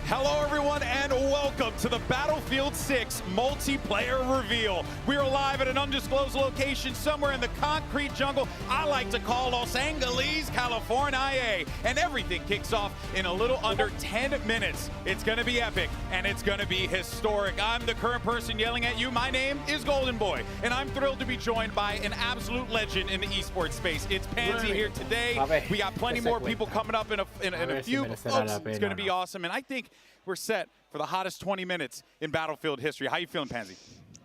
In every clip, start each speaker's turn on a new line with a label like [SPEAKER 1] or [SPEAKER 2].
[SPEAKER 1] Hello everyone and welcome to the Battlefield 6 multiplayer reveal. We are live at an undisclosed location somewhere in the concrete jungle I like to call Los Angeles, California. And everything kicks off in a little under 10 minutes. It's gonna be epic and it's gonna be historic. I'm the current person yelling at you. My name is Golden Boy and I'm thrilled to be joined by an absolute legend in the esports space. It's Pansy here today. We got plenty more people coming up in a few. It's gonna be awesome. And I think we're set for the hottest 20 minutes in Battlefield history. How you feeling, Pansy?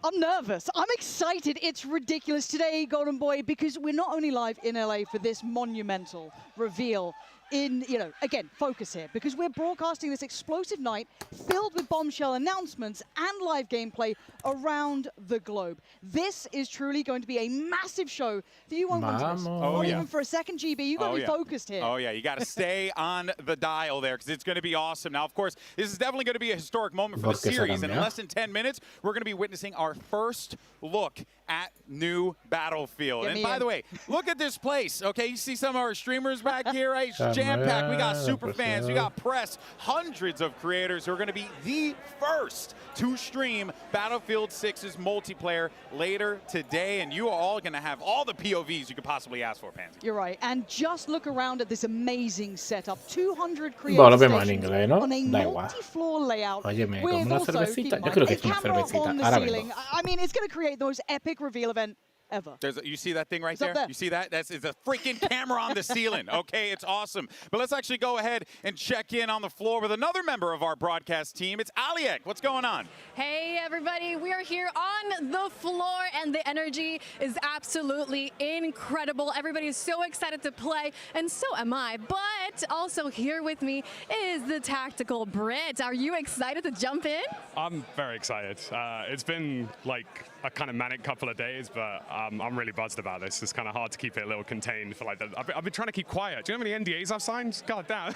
[SPEAKER 2] I'm nervous. I'm excited. It's ridiculous today, Golden Boy, because we're not only live in LA for this monumental reveal in, again, focus here, because we're broadcasting this explosive night filled with bombshell announcements and live gameplay around the globe. This is truly going to be a massive show that you won't want to miss. Not even for a second, GB. You got to be focused here.
[SPEAKER 1] Oh, yeah. You got to stay on the dial there because it's going to be awesome. Now, of course, this is definitely going to be a historic moment for the series. And in less than 10 minutes, we're going to be witnessing our first look at new Battlefield. And by the way, look at this place, okay? You see some of our streamers back here, right? It's jam-packed. We got super fans. We got press. Hundreds of creators who are going to be the first to stream Battlefield 6's multiplayer later today. And you are all going to have all the POVs you could possibly ask for, Pansy.
[SPEAKER 2] You're right. And just look around at this amazing setup. 200 creators on a multi-floor layout with also a camera on the ceiling. I mean, it's going to create the most epic reveal event ever.
[SPEAKER 1] You see that thing right there? You see that? It's a freaking camera on the ceiling. Okay, it's awesome. But let's actually go ahead and check in on the floor with another member of our broadcast team. It's Aliek. What's going on?
[SPEAKER 3] Hey, everybody. We are here on the floor, and the energy is absolutely incredible. Everybody is so excited to play, and so am I. But also here with me is the tactical Brit. Are you excited to jump in?
[SPEAKER 4] I'm very excited. It's been like a kind of manic couple of days, but I'm really buzzed about this. It's kind of hard to keep it a little contained for like that. I've been trying to keep quiet. Do you know how many NDAs I've signed? God damn.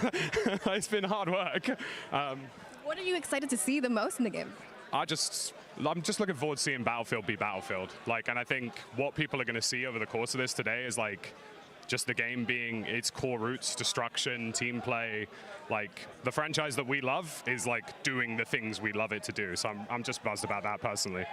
[SPEAKER 4] It's been hard work.
[SPEAKER 3] What are you excited to see the most in the game?
[SPEAKER 4] I'm just looking forward to seeing Battlefield be Battlefield. And I think what people are going to see over the course of this today is just the game being its core roots, destruction, team play. The franchise that we love is doing the things we love it to do. So I'm just buzzed about that personally.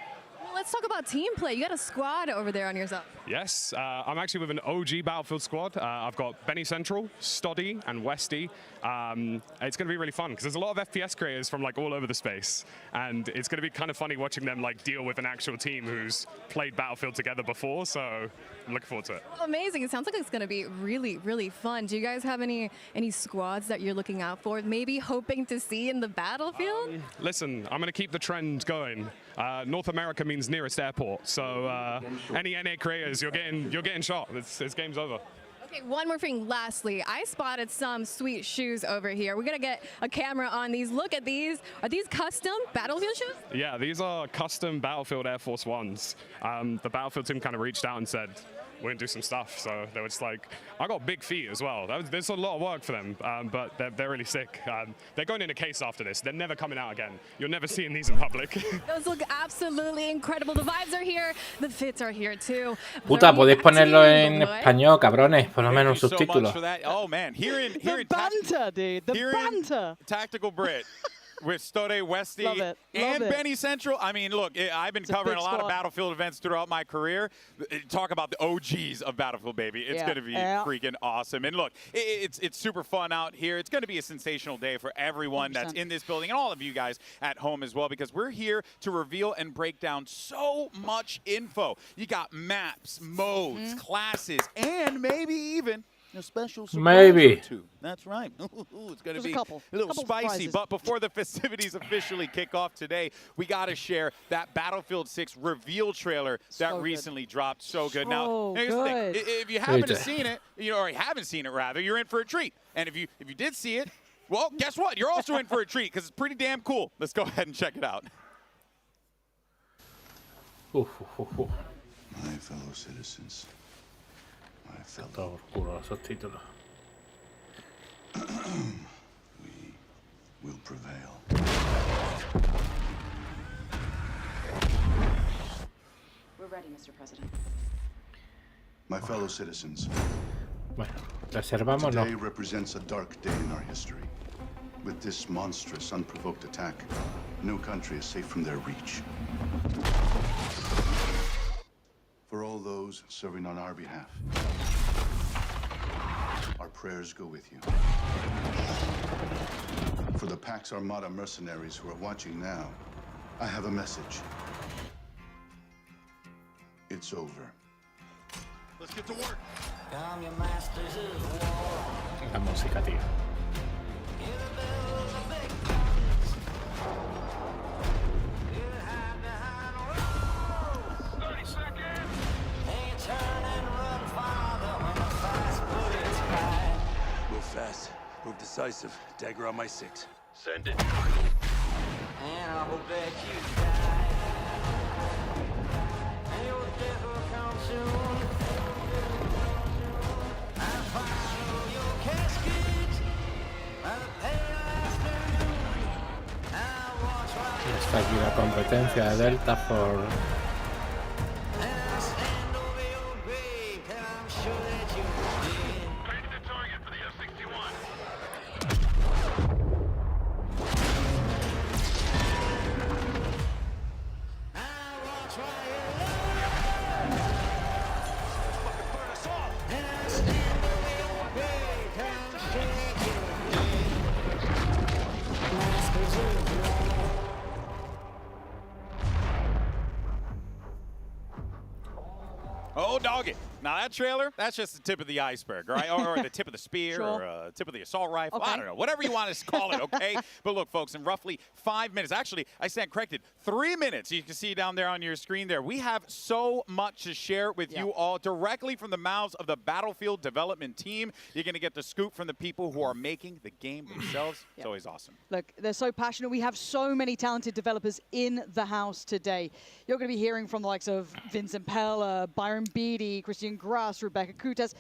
[SPEAKER 3] Let's talk about team play. You got a squad over there on your side.
[SPEAKER 4] Yes, I'm actually with an OG Battlefield squad. I've got Benny Central, Stoddy, and Westy. It's going to be really fun because there's a lot of FPS creators from all over the space, and it's going to be kind of funny watching them deal with an actual team who's played Battlefield together before. So I'm looking forward to it.
[SPEAKER 3] Well, amazing! It sounds like it's going to be really, really fun. Do you guys have any squads that you're looking out for? Maybe hoping to see in the Battlefield?
[SPEAKER 4] Listen, I'm going to keep the trend going. North America means nearest airport, so any NA creators, you're getting shot. It's game's over.
[SPEAKER 3] Okay, one more thing. Lastly, I spotted some sweet shoes over here. We're gonna get a camera on these. Look at these. Are these custom Battlefield shoes?
[SPEAKER 4] Yeah, these are custom Battlefield Air Force Ones. The Battlefield team kind of reached out and said, we're going to do some stuff. So they were just I got big feet as well. There's a lot of work for them, but they're really sick. They're going in a case after this. They're never coming out again. You're never seeing these in public.
[SPEAKER 3] Those look absolutely incredible. The vibes are here. The fits are here too.
[SPEAKER 5] Puta, podéis ponerlo en español, cabrones. Por lo menos subtítulos.
[SPEAKER 1] Oh, man. Here in
[SPEAKER 2] banter, dude. The banter.
[SPEAKER 1] Tactical Brit. With Stode, Westy, and Benny Central. I mean, look, I've been covering a lot of Battlefield events throughout my career. Talk about the OGs of Battlefield, baby. It's going to be freaking awesome. And look, it's super fun out here. It's going to be a sensational day for everyone 100%. That's in this building and all of you guys at home as well, because we're here to reveal and break down so much info. You got maps, modes, classes, and maybe even a special surprise or two. That's right. It's going to be a little spicy. Surprises. But before the festivities officially kick off today, we got to share that Battlefield 6 reveal trailer that recently dropped. So good. Now, here's the thing. If you haven't seen it, or you haven't seen it rather, you're in for a treat. And if you did see it, well, guess what? You're also in for a treat because it's pretty damn cool. Let's go ahead and check it out.
[SPEAKER 6] My fellow citizens.
[SPEAKER 5] Todo oscuro los subtítulos.
[SPEAKER 6] We will prevail.
[SPEAKER 7] We're ready, Mr. President.
[SPEAKER 6] My fellow citizens.
[SPEAKER 5] Bueno, reservamos no.
[SPEAKER 6] Today represents a dark day in our history. With this monstrous, unprovoked attack, no country is safe from their reach. For all those serving on our behalf, our prayers go with you. For the Pax Armada mercenaries who are watching now, I have a message. It's over. Let's get to work.
[SPEAKER 5] La música, tío.
[SPEAKER 8] Move fast. Move decisive. Dagger on my 6. Send it.
[SPEAKER 9] And I will bet you die. And your death will come soon. I'll follow your casket by the pale afternoon. I'll watch while
[SPEAKER 5] Está aquí la competencia de Delta por
[SPEAKER 9] I'll stand over your grave till I'm sure that you're dead.
[SPEAKER 8] Ready the target for the F-61.
[SPEAKER 9] I'll watch while you're
[SPEAKER 8] Fucking burn us all.
[SPEAKER 9] and I'll stand over your grave till I'm sure that you're dead. Masters of war.
[SPEAKER 1] Oh, dog it. Now, that trailer, that's just the tip of the iceberg, right? Or the tip of the spear,
[SPEAKER 2] Sure.
[SPEAKER 1] or tip of the assault rifle.
[SPEAKER 2] Okay.
[SPEAKER 1] I don't know. Whatever you want to call it, okay? But look, folks, in roughly 5 minutes, actually, I stand corrected, 3 minutes, you can see down there on your screen there, we have so much to share with you all directly from the mouths of the Battlefield development team. You're going to get the scoop from the people who are making the game themselves. It's always awesome.
[SPEAKER 2] Look, they're so passionate. We have so many talented developers in the house today. You're going to be hearing from the likes of Vincent Pella, Byron Beatty, Christian Grass, Rebecca Kutes.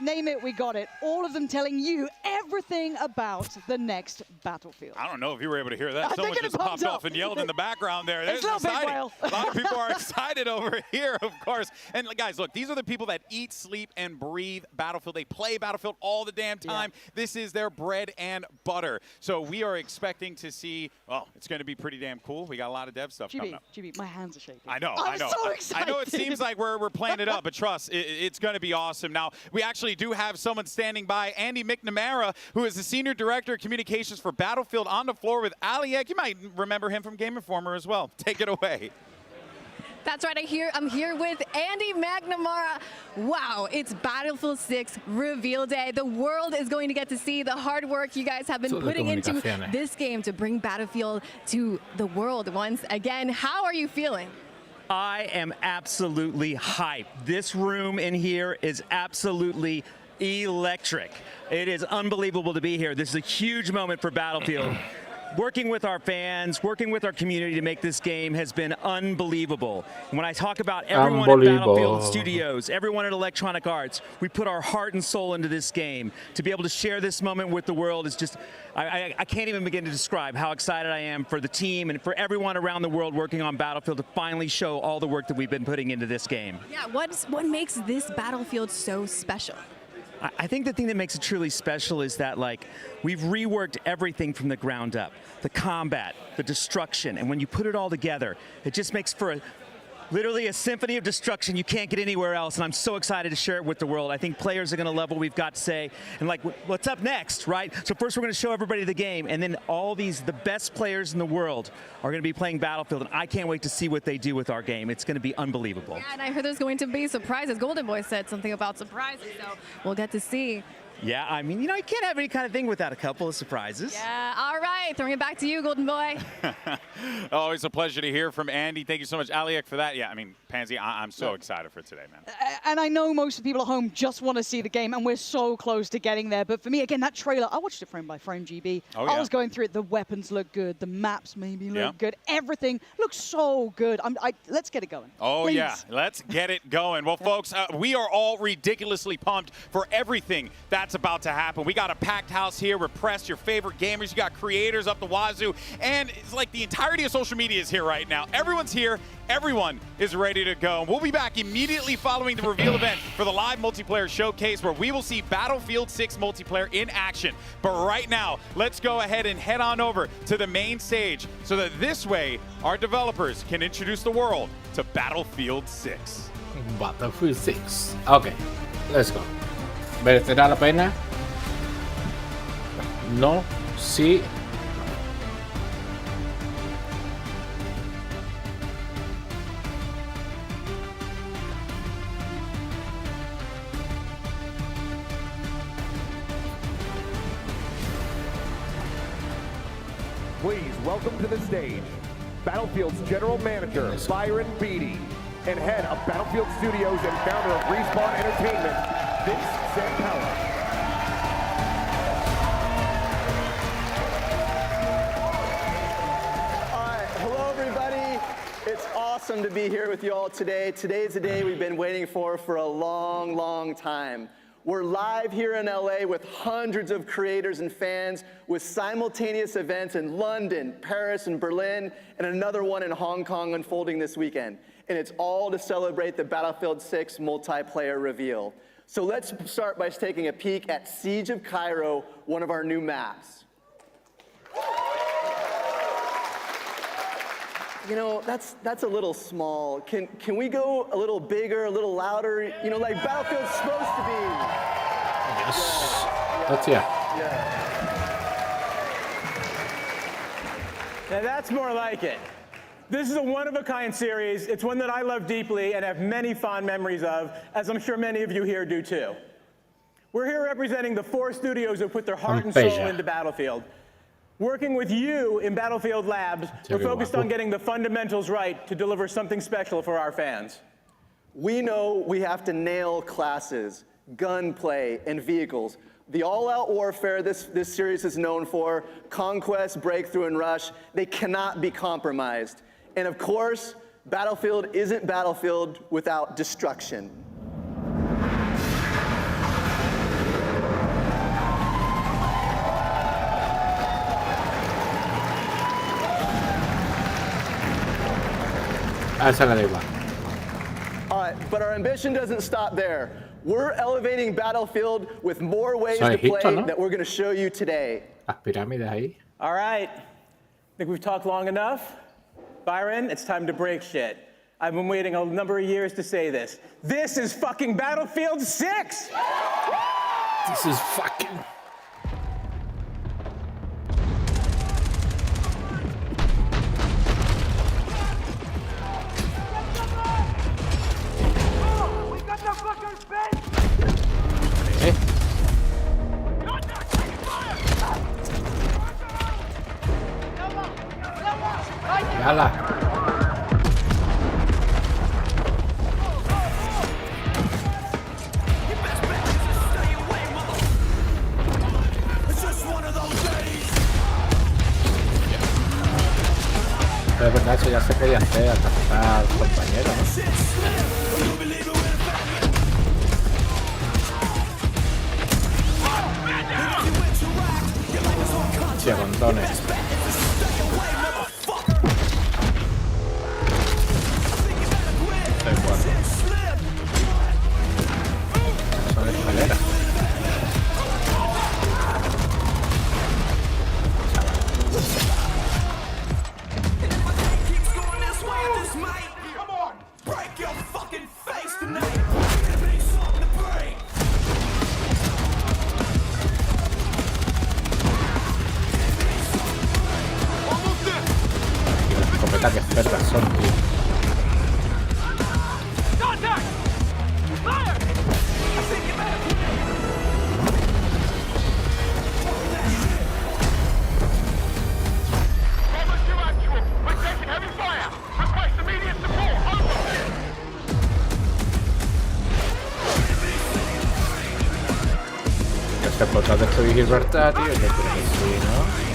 [SPEAKER 2] Name it, we got it. All of them telling you everything about the next Battlefield.
[SPEAKER 1] I don't know if you were able to hear that.
[SPEAKER 2] I'm
[SPEAKER 1] Someone
[SPEAKER 2] getting
[SPEAKER 1] just popped
[SPEAKER 2] pumped
[SPEAKER 1] off
[SPEAKER 2] up.
[SPEAKER 1] and yelled in the background there.
[SPEAKER 2] It's
[SPEAKER 1] That's
[SPEAKER 2] a little big
[SPEAKER 1] exciting.
[SPEAKER 2] whale.
[SPEAKER 1] A lot of people are excited over here, of course. And guys, look, these are the people that eat, sleep, and breathe Battlefield. They play Battlefield all the damn time. This is their bread and butter. So we are expecting to see, well, it's going to be pretty damn cool. We got a lot of dev stuff coming up.
[SPEAKER 2] GB, my hands are shaking.
[SPEAKER 1] I know,
[SPEAKER 2] I'm
[SPEAKER 1] I know.
[SPEAKER 2] so excited.
[SPEAKER 1] I know it seems like we're playing it up, but trust, it's going to be awesome. Now, we actually do have someone standing by, Andy McNamara, who is the Senior Director of Communications for Battlefield, on the floor with Aliek. You might remember him from Game Informer as well. Take it away.
[SPEAKER 3] That's right, I'm here with Andy McNamara. Wow, it's Battlefield 6 reveal day. The world is going to get to see the hard work you guys have been
[SPEAKER 5] Todo de
[SPEAKER 3] putting into
[SPEAKER 5] comunicaciones.
[SPEAKER 3] this game to bring Battlefield to the world once again. How are you feeling?
[SPEAKER 10] I am absolutely hyped. This room in here is absolutely electric. It is unbelievable to be here. This is a huge moment for Battlefield. Working with our fans, working with our community to make this game has been unbelievable. And when I talk about everyone at Battlefield Studios, everyone at Electronic Arts, we put our heart and soul into this game. To be able to share this moment with the world is just, I can't even begin to describe how excited I am for the team and for everyone around the world working on Battlefield to finally show all the work that we've been putting into this game.
[SPEAKER 3] Yeah, what makes this Battlefield so special?
[SPEAKER 10] I think the thing that makes it truly special is that, like, we've reworked everything from the ground up. The combat, the destruction, and when you put it all together, it just makes for literally a symphony of destruction you can't get anywhere else, and I'm so excited to share it with the world. I think players are going to love what we've got to say, and like, what's up next, right? So first we're going to show everybody the game, and then the best players in the world are going to be playing Battlefield, and I can't wait to see what they do with our game. It's going to be unbelievable.
[SPEAKER 3] Yeah, and I heard there's going to be surprises. Golden Boy said something about surprises, so we'll get to see.
[SPEAKER 10] Yeah, I mean, you know, you can't have any kind of thing without a couple of surprises.
[SPEAKER 3] Yeah, all right, throwing it back to you, Golden Boy.
[SPEAKER 1] Always a pleasure to hear from Andy. Thank you so much, Aliek, for that. Yeah, I mean, Pansy, I'm so excited for today, man.
[SPEAKER 2] And I know most of the people at home just want to see the game, and we're so close to getting there. But for me, again, that trailer, I watched it frame by frame, GB.
[SPEAKER 1] Oh,
[SPEAKER 2] I
[SPEAKER 1] yeah.
[SPEAKER 2] was going through it. The weapons look good. The maps maybe look
[SPEAKER 1] Yeah.
[SPEAKER 2] good. Everything looks so good. Let's get it going.
[SPEAKER 1] Oh,
[SPEAKER 2] Please.
[SPEAKER 1] yeah. Let's get it going. Well, folks, we are all ridiculously pumped for everything that that's about to happen. We got a packed house here. Repress your favorite gamers. You got creators up the wazoo. And it's like the entirety of social media is here right now. Everyone's here. Everyone is ready to go. We'll be back immediately following the reveal event for the live multiplayer showcase where we will see Battlefield 6 multiplayer in action. But right now, let's go ahead and head on over to the main stage so that this way our developers can introduce the world to Battlefield 6.
[SPEAKER 5] Battlefield 6. Ok, let's go. ¿Merecerá la pena? No, sí.
[SPEAKER 11] Please welcome to the stage Battlefield's General Manager, Byron Beatty, and Head of Battlefield Studios and Founder of Respawn Entertainment, Vince Zampella.
[SPEAKER 12] All right, hello everybody. It's awesome to be here with you all today. Today is a day we've been waiting for a long, long time. We're live here in LA with hundreds of creators and fans with simultaneous events in London, Paris, and Berlin, and another one in Hong Kong unfolding this weekend. And it's all to celebrate the Battlefield 6 multiplayer reveal. So let's start by taking a peek at Siege of Cairo, one of our new maps. You know, that's a little small. Can we go a little bigger, a little louder? You know, like Battlefield's supposed to be.
[SPEAKER 5] Yes. That's yeah.
[SPEAKER 13] Now that's more like it. This is a one-of-a-kind series. It's one that I love deeply and have many fond memories of, as I'm sure many of you here do too. We're here representing the 4 studios who put their heart and soul into Battlefield. Working with you in Battlefield Labs, we're focused on getting the fundamentals right to deliver something special for our fans.
[SPEAKER 12] We know we have to nail classes, gunplay, and vehicles. The all-out warfare this series is known for, conquest, breakthrough, and rush, they cannot be compromised. And of course, Battlefield isn't Battlefield without destruction. All right, but our ambition doesn't stop there. We're elevating Battlefield with more ways to play that we're going to show you today.
[SPEAKER 5] Las pirámides ahí.
[SPEAKER 13] All right, I think we've talked long enough. Byron, it's time to break shit. I've been waiting a number of years to say this. This is fucking Battlefield 6!
[SPEAKER 5] This is fucking... ¡Hala! Pero es verdad, eso ya se quería hacer, atacar al compañero, ¿no? Sí, condones. Son escaleras. Escopeta que expertas son, tío. Se puede destruir Gibraltar, tío. Yo creo que sí, ¿no?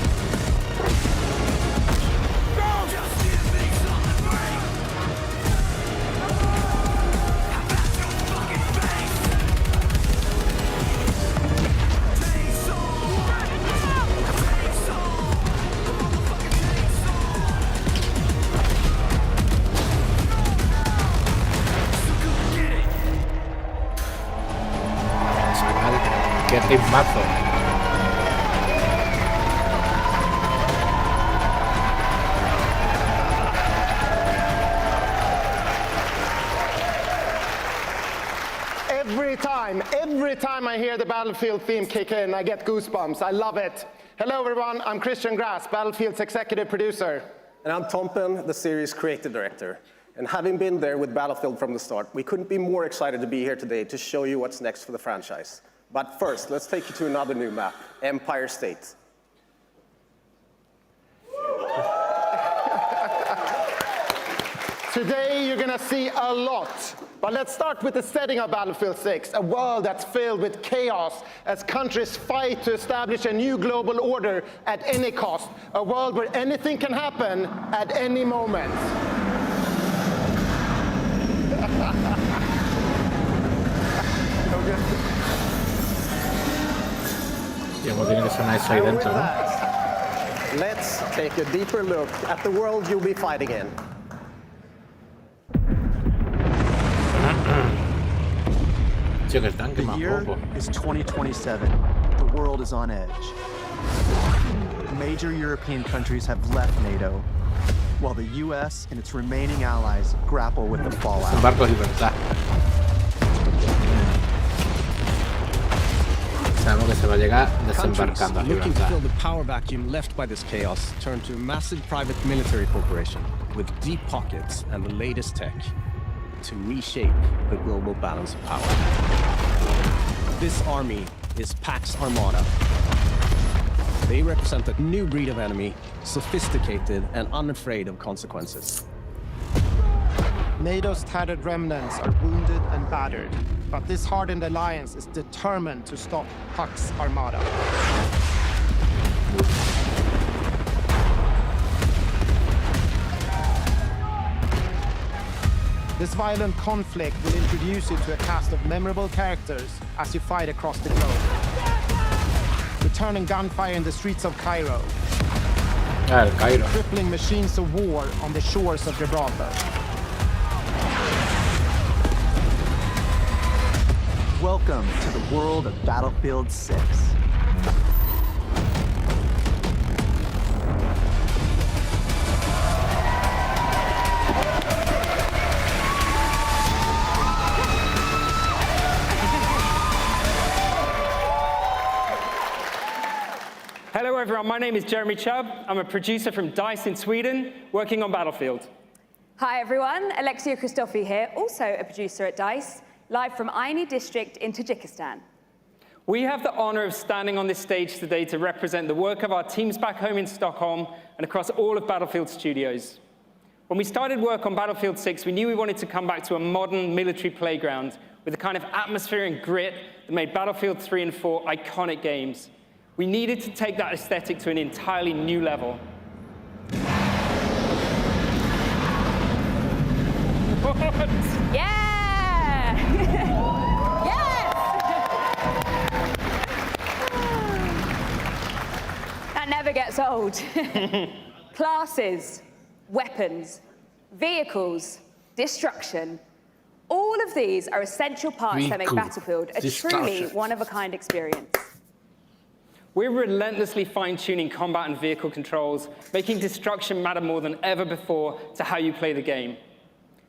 [SPEAKER 5] qué mazo.
[SPEAKER 11] Every time I hear the Battlefield theme kick in, I get goosebumps. I love it. Hello, everyone. I'm Christian Grass, Battlefield's executive producer.
[SPEAKER 12] And I'm Tompen, the series creative director. And having been there with Battlefield from the start, we couldn't be more excited to be here today to show you what's next for the franchise. But first, let's take you to another new map, Empire State.
[SPEAKER 11] Today, you're gonna see a lot. But let's start with the setting of Battlefield 6, a world that's filled with chaos as countries fight to establish a new global order at any cost, a world where anything can happen at any moment.
[SPEAKER 5] Tiene que ser nice Evento, ¿no?
[SPEAKER 12] Let's take a deeper look at the world you'll be fighting in.
[SPEAKER 14] The year is 2027. The world is on edge. Major European countries have left NATO, while the US and its remaining allies grapple with the fallout.
[SPEAKER 5] Sabemos que se va a llegar desembarcando a
[SPEAKER 15] looking to
[SPEAKER 5] Gibraltar.
[SPEAKER 15] fill the power vacuum left by this chaos turn to a massive private military corporation with deep pockets and the latest tech to reshape the global balance of power. This army is Pax Armada. They represent a new breed of enemy, sophisticated and unafraid of consequences.
[SPEAKER 16] NATO's tattered remnants are wounded and battered, but this hardened alliance is determined to stop Pax Armada. This violent conflict will introduce you to a cast of memorable characters as you fight across the globe. Returning gunfire in the streets of Cairo.
[SPEAKER 5] Cairo.
[SPEAKER 16] Crippling machines of war on the shores of Gibraltar.
[SPEAKER 14] Welcome to the world of Battlefield 6.
[SPEAKER 17] Hello everyone, my name is Jeremy Chubb. I'm a producer from DICE in Sweden, working on Battlefield.
[SPEAKER 7] Hi everyone, Alexia Christofi here, also a producer at DICE, live from Aini district in Tajikistan.
[SPEAKER 17] We have the honor of standing on this stage today to represent the work of our teams back home in Stockholm and across all of Battlefield Studios. When we started work on Battlefield 6, we knew we wanted to come back to a modern military playground with the kind of atmosphere and grit that made Battlefield 3 and 4 iconic games. We needed to take that aesthetic to an entirely new level. What?
[SPEAKER 7] Yeah! Yes! That never gets old. Classes, weapons, vehicles, destruction. All of these are essential parts that make Battlefield a truly one-of-a-kind experience.
[SPEAKER 17] We're relentlessly fine-tuning combat and vehicle controls, making destruction matter more than ever before to how you play the game.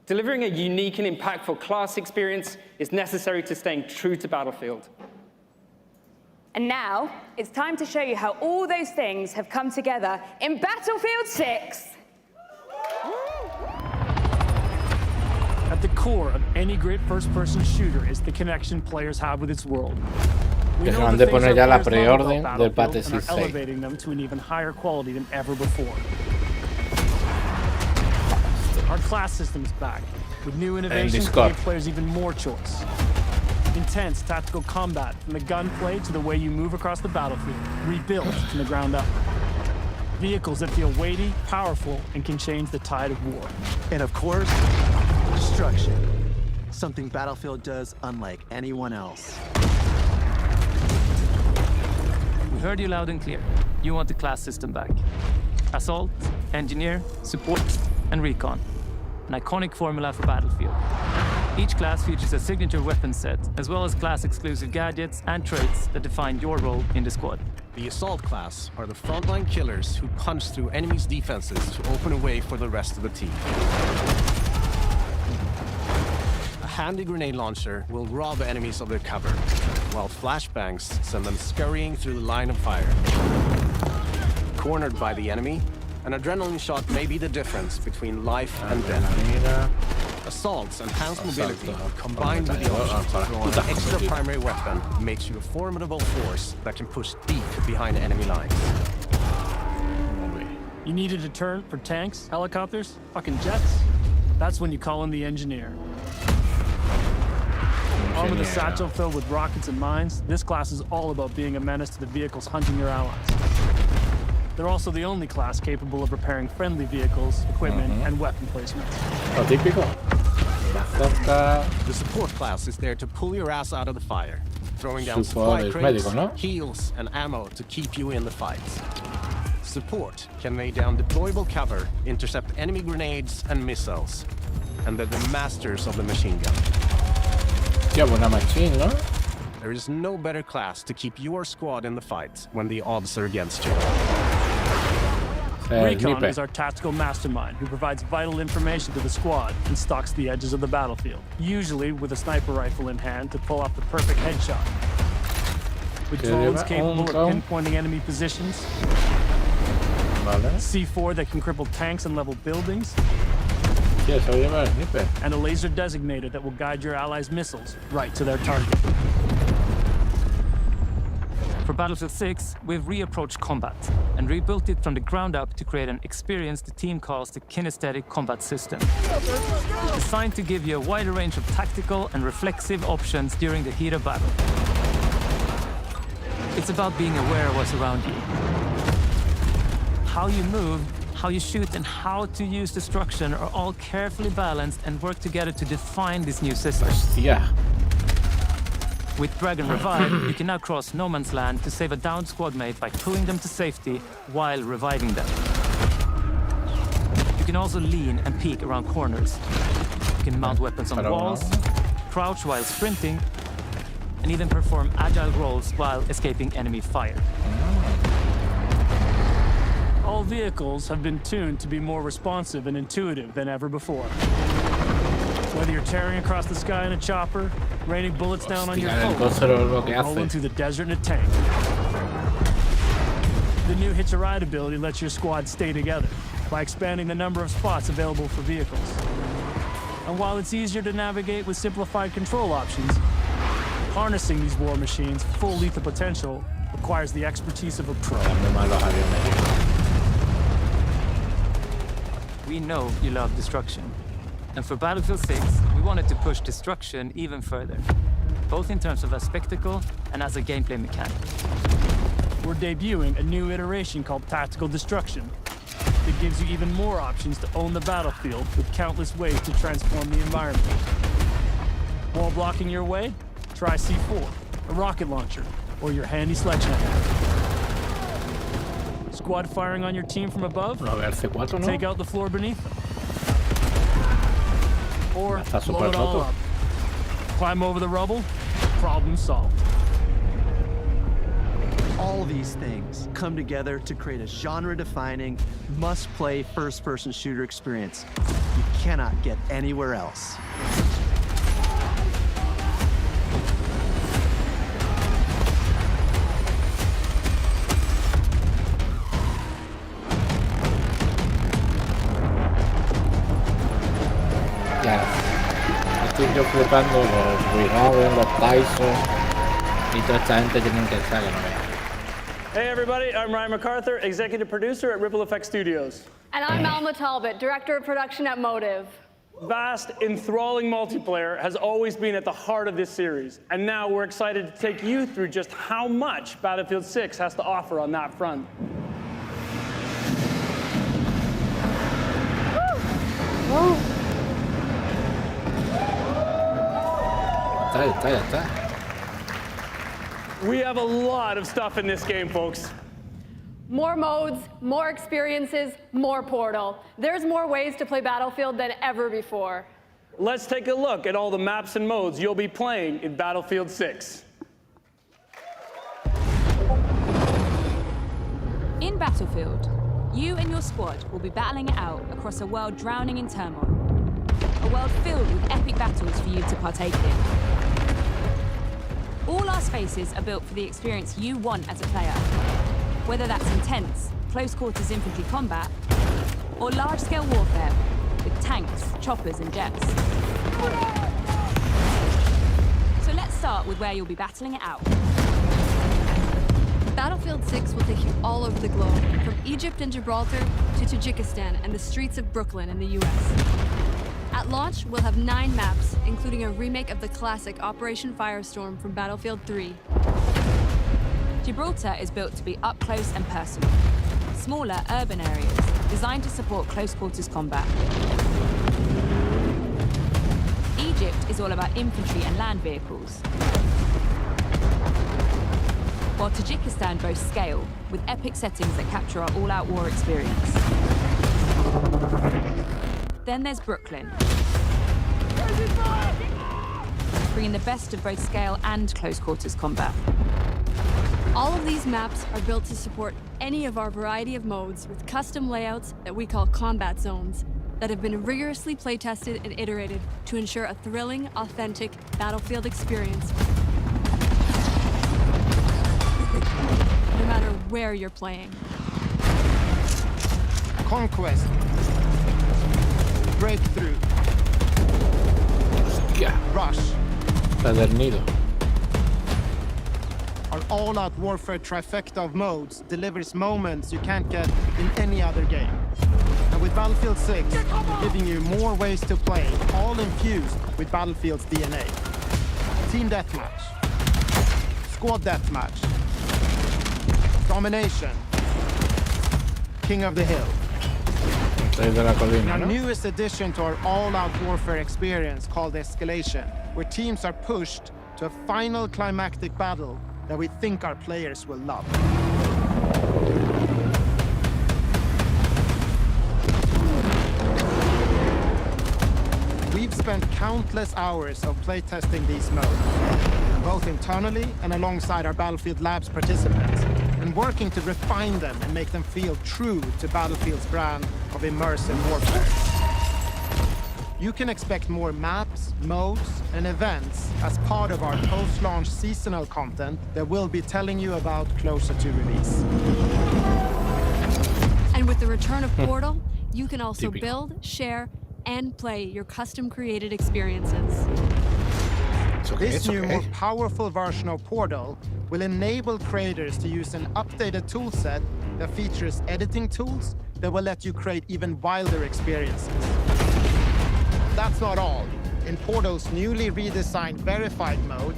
[SPEAKER 17] Delivering a unique and impactful class experience is necessary to staying true to Battlefield.
[SPEAKER 7] And now, it's time to show you how all those things have come together in Battlefield 6.
[SPEAKER 18] At the core of any great first-person shooter is the connection players have with its world.
[SPEAKER 5] Que se van de poner ya la preorden del Battlefield 6.
[SPEAKER 18] Elevating them to an even higher quality than ever before. Our class system is back, with new innovations to give players even more choice. Intense tactical combat, from the gunplay to the way you move across the battlefield, rebuilt from the ground up. Vehicles that feel weighty, powerful, and can change the tide of war.
[SPEAKER 14] And of course, destruction. Something Battlefield does unlike anyone else.
[SPEAKER 19] We heard you loud and clear. You want the class system back. Assault, Engineer, Support, and Recon. An iconic formula for Battlefield. Each class features a signature weapon set, as well as class-exclusive gadgets and traits that define your role in the squad.
[SPEAKER 15] The Assault class are the frontline killers who punch through enemies' defenses to open a way for the rest of the team. A handy grenade launcher will rob enemies of their cover, while flashbangs send them scurrying through the line of fire. Cornered by the enemy, an adrenaline shot may be the difference between life and death. Assault's enhanced mobility, combined with the option to throw an extra primary weapon, makes you a formidable force that can push deep behind enemy lines.
[SPEAKER 18] You need a deterrent for tanks, helicopters, fucking jets? That's when you call in the engineer. Armed with a satchel filled with rockets and mines, this class is all about being a menace to the vehicles hunting your allies. They're also the only class capable of repairing friendly vehicles, equipment, and weapon placements.
[SPEAKER 5] Lo típico.
[SPEAKER 15] The support class is there to pull your ass out of the fire, throwing down supply
[SPEAKER 5] Support
[SPEAKER 15] crates,
[SPEAKER 5] médico, ¿no?
[SPEAKER 15] heals, and ammo to keep you in the fights. Support can lay down deployable cover, intercept enemy grenades and missiles, and they're the masters of the machine gun.
[SPEAKER 5] Yeah, buena machine, ¿no?
[SPEAKER 15] There is no better class to keep your squad in the fight when the odds are against you.
[SPEAKER 18] Recon is our tactical mastermind who provides vital information to the squad and stalks the edges of the battlefield, usually with a sniper rifle in hand to pull off the perfect headshot. With drones capable of pinpointing enemy positions, C4 that can cripple tanks and level buildings, and a laser designator that will guide your allies' missiles right to their target.
[SPEAKER 19] For Battlefield 6, we've reapproached combat and rebuilt it from the ground up to create an experience the team calls the kinesthetic combat system. Designed to give you a wider range of tactical and reflexive options during the heat of battle. It's about being aware of what's around you. How you move, how you shoot, and how to use destruction are all carefully balanced and work together to define this new system.
[SPEAKER 5] Yeah.
[SPEAKER 19] With Dragon Revive, you can now cross no man's land to save a downed squad mate by pulling them to safety while reviving them. You can also lean and peek around corners. You can mount weapons on walls, crouch while sprinting, and even perform agile rolls while escaping enemy fire.
[SPEAKER 18] All vehicles have been tuned to be more responsive and intuitive than ever before. Whether you're tearing across the sky in a chopper, raining bullets down on your foe, or rolling through the desert in a tank. The new Hitch a Ride ability lets your squad stay together by expanding the number of spots available for vehicles. And while it's easier to navigate with simplified control options, harnessing these war machines' full lethal potential requires the expertise of a pro.
[SPEAKER 19] We know you love destruction. And for Battlefield 6, we wanted to push destruction even further, both in terms of a spectacle and as a gameplay mechanic.
[SPEAKER 18] We're debuting a new iteration called Tactical Destruction that gives you even more options to own the battlefield with countless ways to transform the environment. Wall blocking your way? Try C4, a rocket launcher, or your handy sledgehammer. Squad firing on your team from above? Take out the floor beneath them. Or blow it all up. Climb over the rubble, problem solved.
[SPEAKER 14] All these things come together to create a genre-defining, must-play first-person shooter experience you cannot get anywhere else.
[SPEAKER 5] Estoy yo flipando los Rehaven, los Tyson y toda esta gente tienen que estar, que no vean.
[SPEAKER 20] Hey everybody, I'm Ryan MacArthur, executive producer at Ripple Effect Studios.
[SPEAKER 7] And I'm Alma Talbot, director of production at Motive.
[SPEAKER 20] Vast, enthralling multiplayer has always been at the heart of this series, and now we're excited to take you through just how much Battlefield 6 has to offer on that front.
[SPEAKER 7] Woo.
[SPEAKER 20] We have a lot of stuff in this game, folks.
[SPEAKER 7] More modes, more experiences, more Portal. There's more ways to play Battlefield than ever before.
[SPEAKER 20] let's take a look at all the maps and modes you'll be playing in Battlefield 6.
[SPEAKER 21] In Battlefield, you and your squad will be battling it out across a world drowning in turmoil. A world filled with epic battles for you to partake in. All our spaces are built for the experience you want as a player. Whether that's intense, close-quarters infantry combat, or large-scale warfare with tanks, choppers, and jets. So let's start with where you'll be battling it out.
[SPEAKER 3] Battlefield 6 will take you all over the globe, from Egypt and Gibraltar to Tajikistan and the streets of Brooklyn in the US. At launch, we'll have 9 maps, including a remake of the classic Operation Firestorm from Battlefield 3.
[SPEAKER 21] Gibraltar is built to be up close and personal. Smaller urban areas designed to support close quarters combat. Egypt is all about infantry and land vehicles. While Tajikistan boasts scale, with epic settings that capture our all-out war experience. Then there's Brooklyn, bringing the best of both scale and close quarters combat.
[SPEAKER 3] All of these maps are built to support any of our variety of modes with custom layouts that we call combat zones that have been rigorously play-tested and iterated to ensure a thrilling, authentic Battlefield experience, no matter where you're playing.
[SPEAKER 16] Conquest. Breakthrough.
[SPEAKER 5] Hostia.
[SPEAKER 16] Rush.
[SPEAKER 5] Tadernido.
[SPEAKER 16] Our all-out warfare trifecta of modes delivers moments you can't get in any other game. And with Battlefield 6, we're giving you more ways to play, all infused with Battlefield's DNA. Team deathmatch. Squad deathmatch. Domination. King of the Hill. Our newest addition to our all-out warfare experience called Escalation, where teams are pushed to a final climactic battle that we think our players will love. We've spent countless hours of playtesting these modes, both internally and alongside our Battlefield Labs participants, and working to refine them and make them feel true to Battlefield's brand of immersive warfare. You can expect more maps, modes, and events as part of our post-launch seasonal content that we'll be telling you about closer to release.
[SPEAKER 3] And with the return of Portal, you can also build, share, and play your custom-created experiences.
[SPEAKER 16] This new, more powerful version of Portal will enable creators to use an updated toolset that features editing tools that will let you create even wilder experiences. That's not all. In Portal's newly redesigned Verified mode,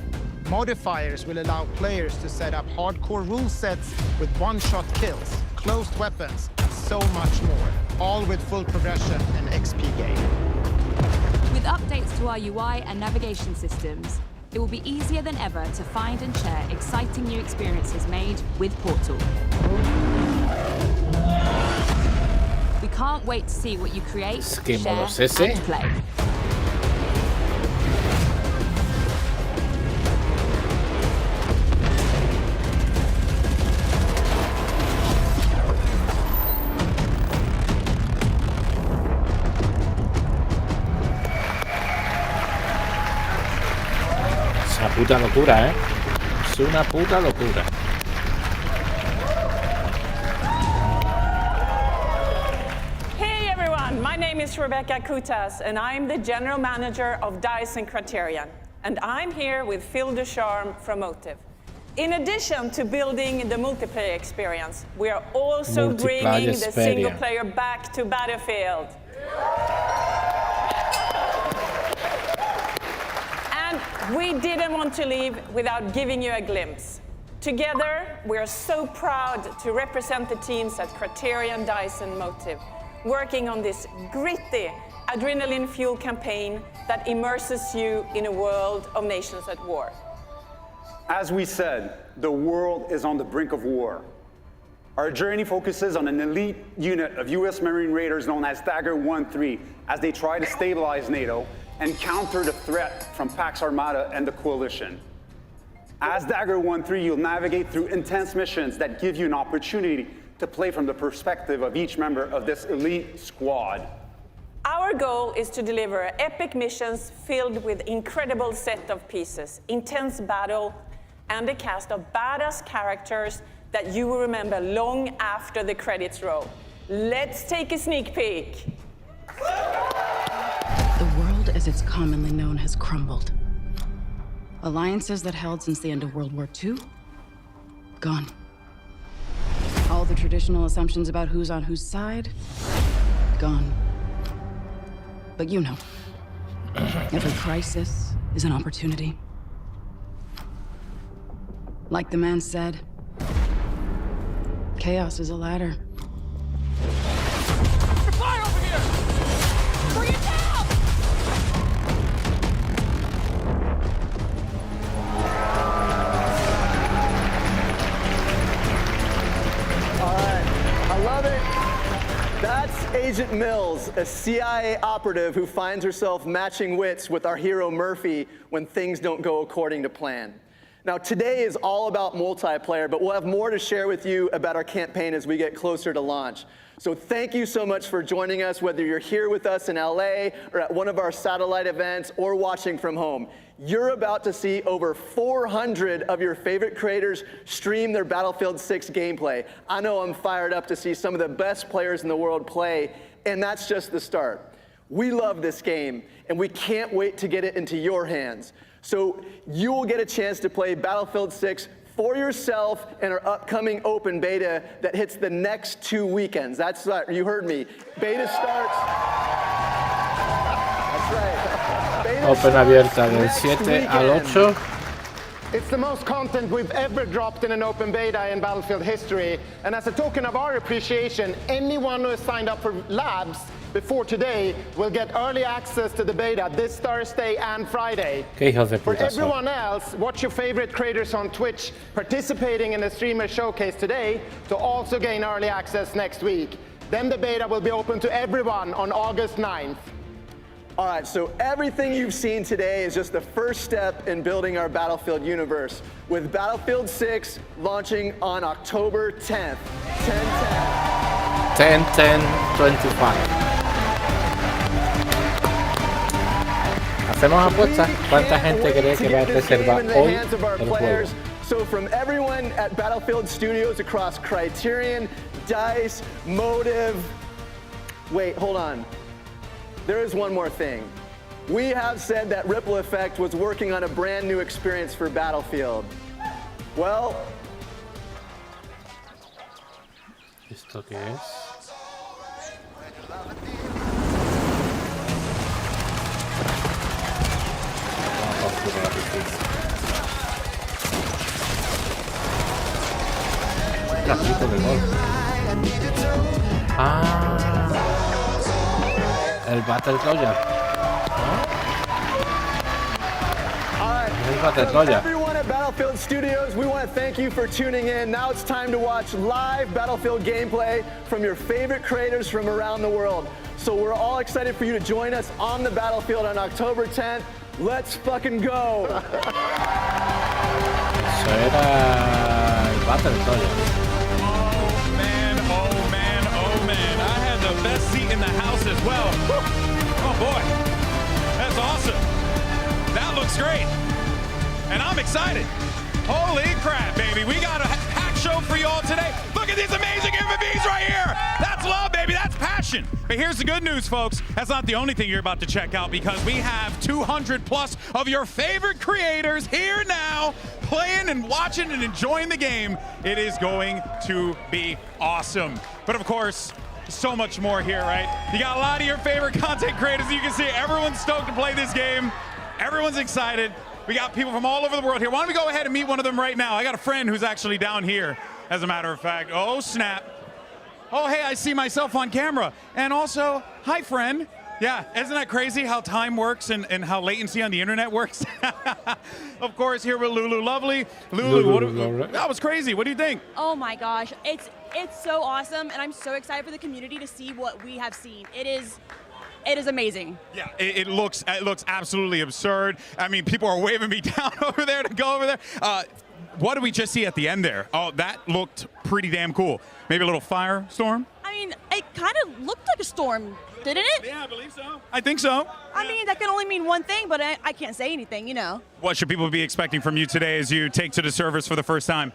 [SPEAKER 16] modifiers will allow players to set up hardcore rule sets with one-shot kills, closed weapons, and so much more, all with full progression and XP gain.
[SPEAKER 21] With updates to our UI and navigation systems, it will be easier than ever to find and share exciting new experiences made with Portal. We can't wait to see what you create, share, and play.
[SPEAKER 5] Es una puta locura, ¿eh? Es una puta locura.
[SPEAKER 22] My name is Rebecca Kutas, and I'm the General Manager of DICE and Criterion. And I'm here with Phil Ducharme from Motive. In addition to building the multiplayer experience, we are also bringing the single player back to Battlefield. And we didn't want to leave without giving you a glimpse. Together, we are so proud to represent the teams at Criterion, DICE, and Motive, working on this gritty, adrenaline-fueled campaign that immerses you in a world of nations at war.
[SPEAKER 23] As we said, the world is on the brink of war. Our journey focuses on an elite unit of US Marine Raiders known as Dagger 1-3 as they try to stabilize NATO and counter the threat from Pax Armada and the Coalition. As Dagger 1-3, you'll navigate through intense missions that give you an opportunity to play from the perspective of each member of this elite squad.
[SPEAKER 22] Our goal is to deliver epic missions filled with incredible set of pieces, intense battle, and a cast of badass characters that you will remember long after the credits roll. Let's take a sneak peek.
[SPEAKER 4] The world as it's commonly known has crumbled. Alliances that held since the end of World War II, gone. All the traditional assumptions about who's on whose side, gone. But you know, every crisis is an opportunity. Like the man said, chaos is a ladder.
[SPEAKER 9] Fire over here! Bring it down!
[SPEAKER 12] All right, I love it. That's Agent Mills, a CIA operative who finds herself matching wits with our hero Murphy when things don't go according to plan. Now, today is all about multiplayer, but we'll have more to share with you about our campaign as we get closer to launch. So thank you so much for joining us, whether you're here with us in LA or at one of our satellite events or watching from home. You're about to see over 400 of your favorite creators stream their Battlefield 6 gameplay. I know I'm fired up to see some of the best players in the world play, and that's just the start. We love this game, and we can't wait to get it into your hands. So you will get a chance to play Battlefield 6 for yourself in our upcoming open beta that hits the next 2 weekends. That's right, you heard me. Beta starts. That's right. Beta
[SPEAKER 5] Open abierta del 7 al 8.
[SPEAKER 11] It's the most content we've ever dropped in an open beta in Battlefield history. And as a token of our appreciation, anyone who has signed up for labs before today will get early access to the beta this Thursday and Friday.
[SPEAKER 5] Qué hijos de
[SPEAKER 11] For
[SPEAKER 5] puta son.
[SPEAKER 11] everyone else, watch your favorite creators on Twitch participating in the streamer showcase today to also gain early access next week. Then the beta will be open to everyone on August 9th.
[SPEAKER 12] All right, so everything you've seen today is just the first step in building our Battlefield universe, with Battlefield 6 launching on October 10th.
[SPEAKER 5] 10-10-25. Hacemos apuestas. ¿Cuánta gente cree que va a reservar hoy el juego?
[SPEAKER 12] So from everyone at Battlefield Studios across Criterion, DICE, Motive, wait, hold on. There is one more thing. We have said that Ripple Effect was working on a brand new experience for Battlefield. Well,
[SPEAKER 5] ¿Esto qué es? Carrito de gol. Ah, el Battle Royale.
[SPEAKER 12] everyone at Battlefield Studios, we want to thank you for tuning in. Now it's time to watch live Battlefield gameplay from your favorite creators from around the world. So we're all excited for you to join us on the Battlefield on October 10th. Let's fucking go!
[SPEAKER 5] Eso era el Battle Royale.
[SPEAKER 1] Oh man, oh man, oh man. I had the best seat in the house as well. Oh boy, that's awesome. That looks great. And I'm excited. Holy crap, baby. We got a packed show for you all today. Look at these amazing MVPs right here. That's love, baby. That's passion. But here's the good news, folks. That's not the only thing you're about to check out, because we have 200 plus of your favorite creators here now playing and watching and enjoying the game. It is going to be awesome. But of course, so much more here, right? You got a lot of your favorite content creators. You can see everyone's stoked to play this game. Everyone's excited. We got people from all over the world here. Why don't we go ahead and meet one of them right now? I got a friend who's actually down here, as a matter of fact. Oh, snap. Oh, hey, I see myself on camera. And also, hi, friend. Yeah, isn't that crazy how time works and how latency on the internet works? Of course, here with Lulu Lovely. Lulu, that was crazy. What do you think?
[SPEAKER 6] Oh my gosh, it's so awesome, and I'm so excited for the community to see what we have seen. It is it is amazing.
[SPEAKER 1] Yeah, it looks absolutely absurd. I mean, people are waving me down over there to go over there. What did we just see at the end there? Oh, that looked pretty damn cool. Maybe a little firestorm?
[SPEAKER 6] I mean, it kind of looked like a storm, didn't it?
[SPEAKER 1] Yeah, I believe so. I think so.
[SPEAKER 6] I mean, that can only mean one thing, but I can't say anything, you know.
[SPEAKER 1] What should people be expecting from you today as you take to the servers for the first time?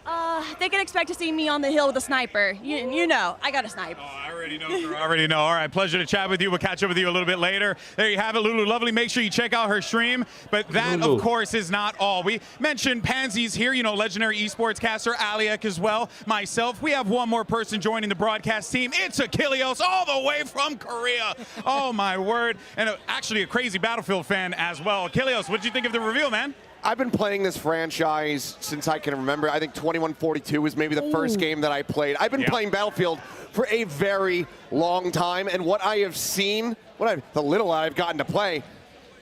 [SPEAKER 6] They can expect to see me on the hill with a sniper. You know, I got a snipe.
[SPEAKER 1] Oh, I already know, girl. I already know. All right, pleasure to chat with you. We'll catch up with you a little bit later. There you have it, Lulu Lovely. Make sure you check out her stream. But that, of course, is not all. We mentioned Pansy's here, you know, legendary esports caster, Aliak as well. Myself, we have one more person joining the broadcast team. It's Achilleos, all the way from Korea. Oh, my word. And actually a crazy Battlefield fan as well. Achilleos, what did you think of the reveal, man?
[SPEAKER 8] I've been playing this franchise since I can remember. I think 2142 was maybe the first game that I played. I've been playing Battlefield for a very long time, and what I have seen, the little I've gotten to play,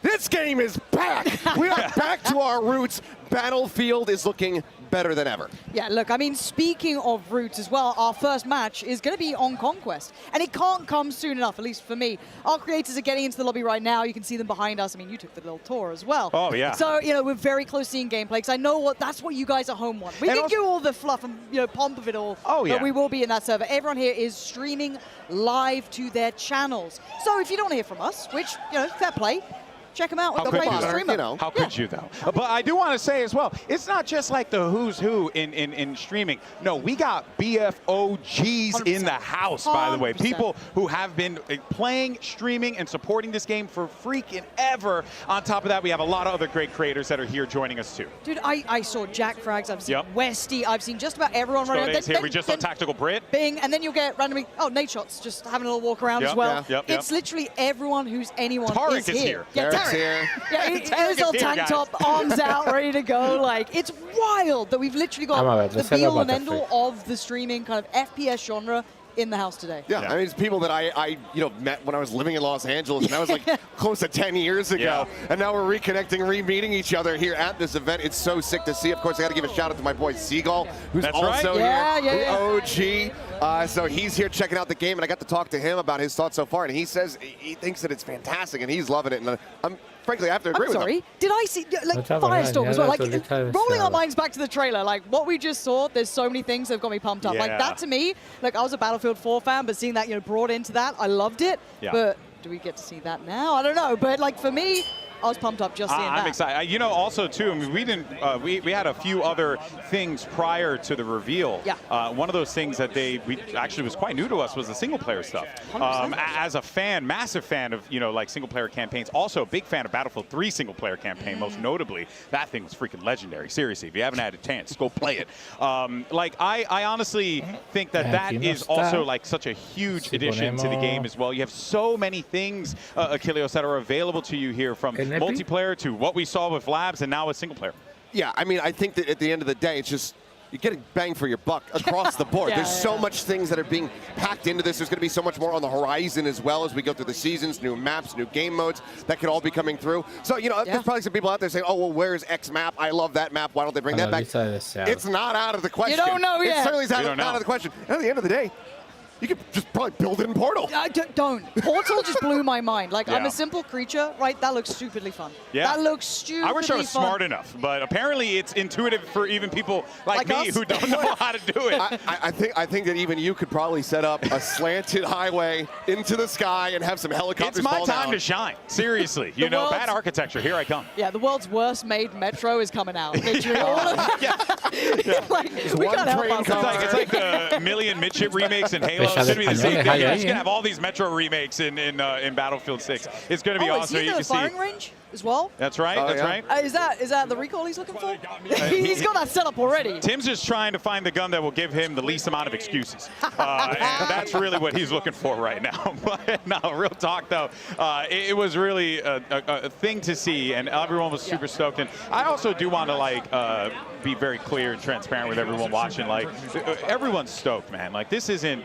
[SPEAKER 8] this game is back. We are back to our roots. Battlefield is looking better than ever.
[SPEAKER 2] Yeah, look, I mean, speaking of roots as well, our first match is going to be on Conquest, and it can't come soon enough, at least for me. Our creators are getting into the lobby right now. You can see them behind us. I mean, you took the little tour as well.
[SPEAKER 1] Oh, yeah.
[SPEAKER 2] So, you know, we're very close to seeing gameplay, because I know that's what you guys at home want. We can do all the fluff and, you know, pomp of it all, but we will be in that server. Everyone here is streaming live to their channels. So if you don't want to hear from us, which, you know, fair play, check them out.
[SPEAKER 1] How could you, though? But I do want to say as well, it's not just like the who's who in streaming. No, we got BFOGs in the house, by the way. People who have been playing, streaming, and supporting this game for freaking ever. On top of that, we have a lot of other great creators that are here joining us, too.
[SPEAKER 2] Dude, I saw Jack Frags, I've seen Westy, I've seen just about everyone running around.
[SPEAKER 1] Here. We just saw Tactical Brit.
[SPEAKER 2] Bing, and then you'll get randomly, Nate Shots, just having a little walk around as well. It's literally everyone who's anyone
[SPEAKER 1] Tarek
[SPEAKER 2] is here.
[SPEAKER 8] Yeah, Tarek's here.
[SPEAKER 2] Yeah, his little tank top, arms out, ready to go. Like, it's wild that we've literally got the be-all and end-all of the streaming kind of FPS genre in the house today.
[SPEAKER 8] Yeah, I mean, it's people that I met when I was living in Los Angeles, and that was like close to 10 years ago. And now we're reconnecting, re-meeting each other here at this event. It's so sick to see. Of course, I got to give a shout out to my boy Seagull, who's also here, OG. So he's here checking out the game, and I got to talk to him about his thoughts so far, and he says he thinks that it's fantastic, and he's loving it. And frankly, I have to agree with him.
[SPEAKER 2] Did I see, like, Firestorm as well? Like, rolling our minds back to the trailer, like, what we just saw, there's so many things that have got me pumped up. Like, that to me, like, I was a Battlefield 4 fan, but seeing that, you know, brought into that, I loved it. But do we get to see that now? I don't know. But, like, for me, I was pumped up just seeing that.
[SPEAKER 1] I'm excited. You know, also, too, I mean, we had a few other things prior to the reveal. One of those things that actually was quite new to us was the single-player stuff. As a fan, massive fan of, you know, like, single-player campaigns. Also a big fan of Battlefield 3 single-player campaign, most notably. That thing was freaking legendary. Seriously, if you haven't had a chance, go play it. Like, I honestly think that is also, like, such a huge addition to the game as well. You have so many things, Achilleos, that are available to you here, from multiplayer to what we saw with Labs and now with single player.
[SPEAKER 8] Yeah, I mean, I think that at the end of the day, it's just you're getting bang for your buck across the board. There's so much things that are being packed into this. There's going to be so much more on the horizon as well as we go through the seasons, new maps, new game modes that could all be coming through. So, you know, there's probably some people out there saying, oh, well, where's X map? I love that map. Why don't they bring that back? It's not out of the question.
[SPEAKER 2] You don't know yet.
[SPEAKER 8] It certainly is out of the question. And at the end of the day, you could just probably build it in Portal.
[SPEAKER 2] Don't. Portal just blew my mind. Like, I'm a simple creature, right? That looks stupidly fun. That looks stupidly fun.
[SPEAKER 1] I wish I was smart enough, but apparently it's intuitive for even people like me who don't know how to do it.
[SPEAKER 8] I think that even you could probably set up a slanted highway into the sky and have some helicopters fall down.
[SPEAKER 1] It's my time to shine. Seriously. You know, bad architecture. Here I come.
[SPEAKER 2] Yeah, the world's worst made metro is coming out. Featuring all of
[SPEAKER 8] like, we
[SPEAKER 1] can't help ourselves. It's like the Million Midship remakes in Halo. It's going to be the same thing. You're just going to have all these Metro remakes in Battlefield 6. It's going to be awesome.
[SPEAKER 2] Is he the firing range as well?
[SPEAKER 1] That's right. That's right.
[SPEAKER 2] Is that the recall he's looking for? He's got that set up already.
[SPEAKER 1] Tim's just trying to find the gun that will give him the least amount of excuses. And that's really what he's looking for right now. But no, real talk, though. It was really a thing to see, and everyone was super stoked. And I also do want to, like, be very clear and transparent with everyone watching. Like, everyone's stoked, man. Like, this isn't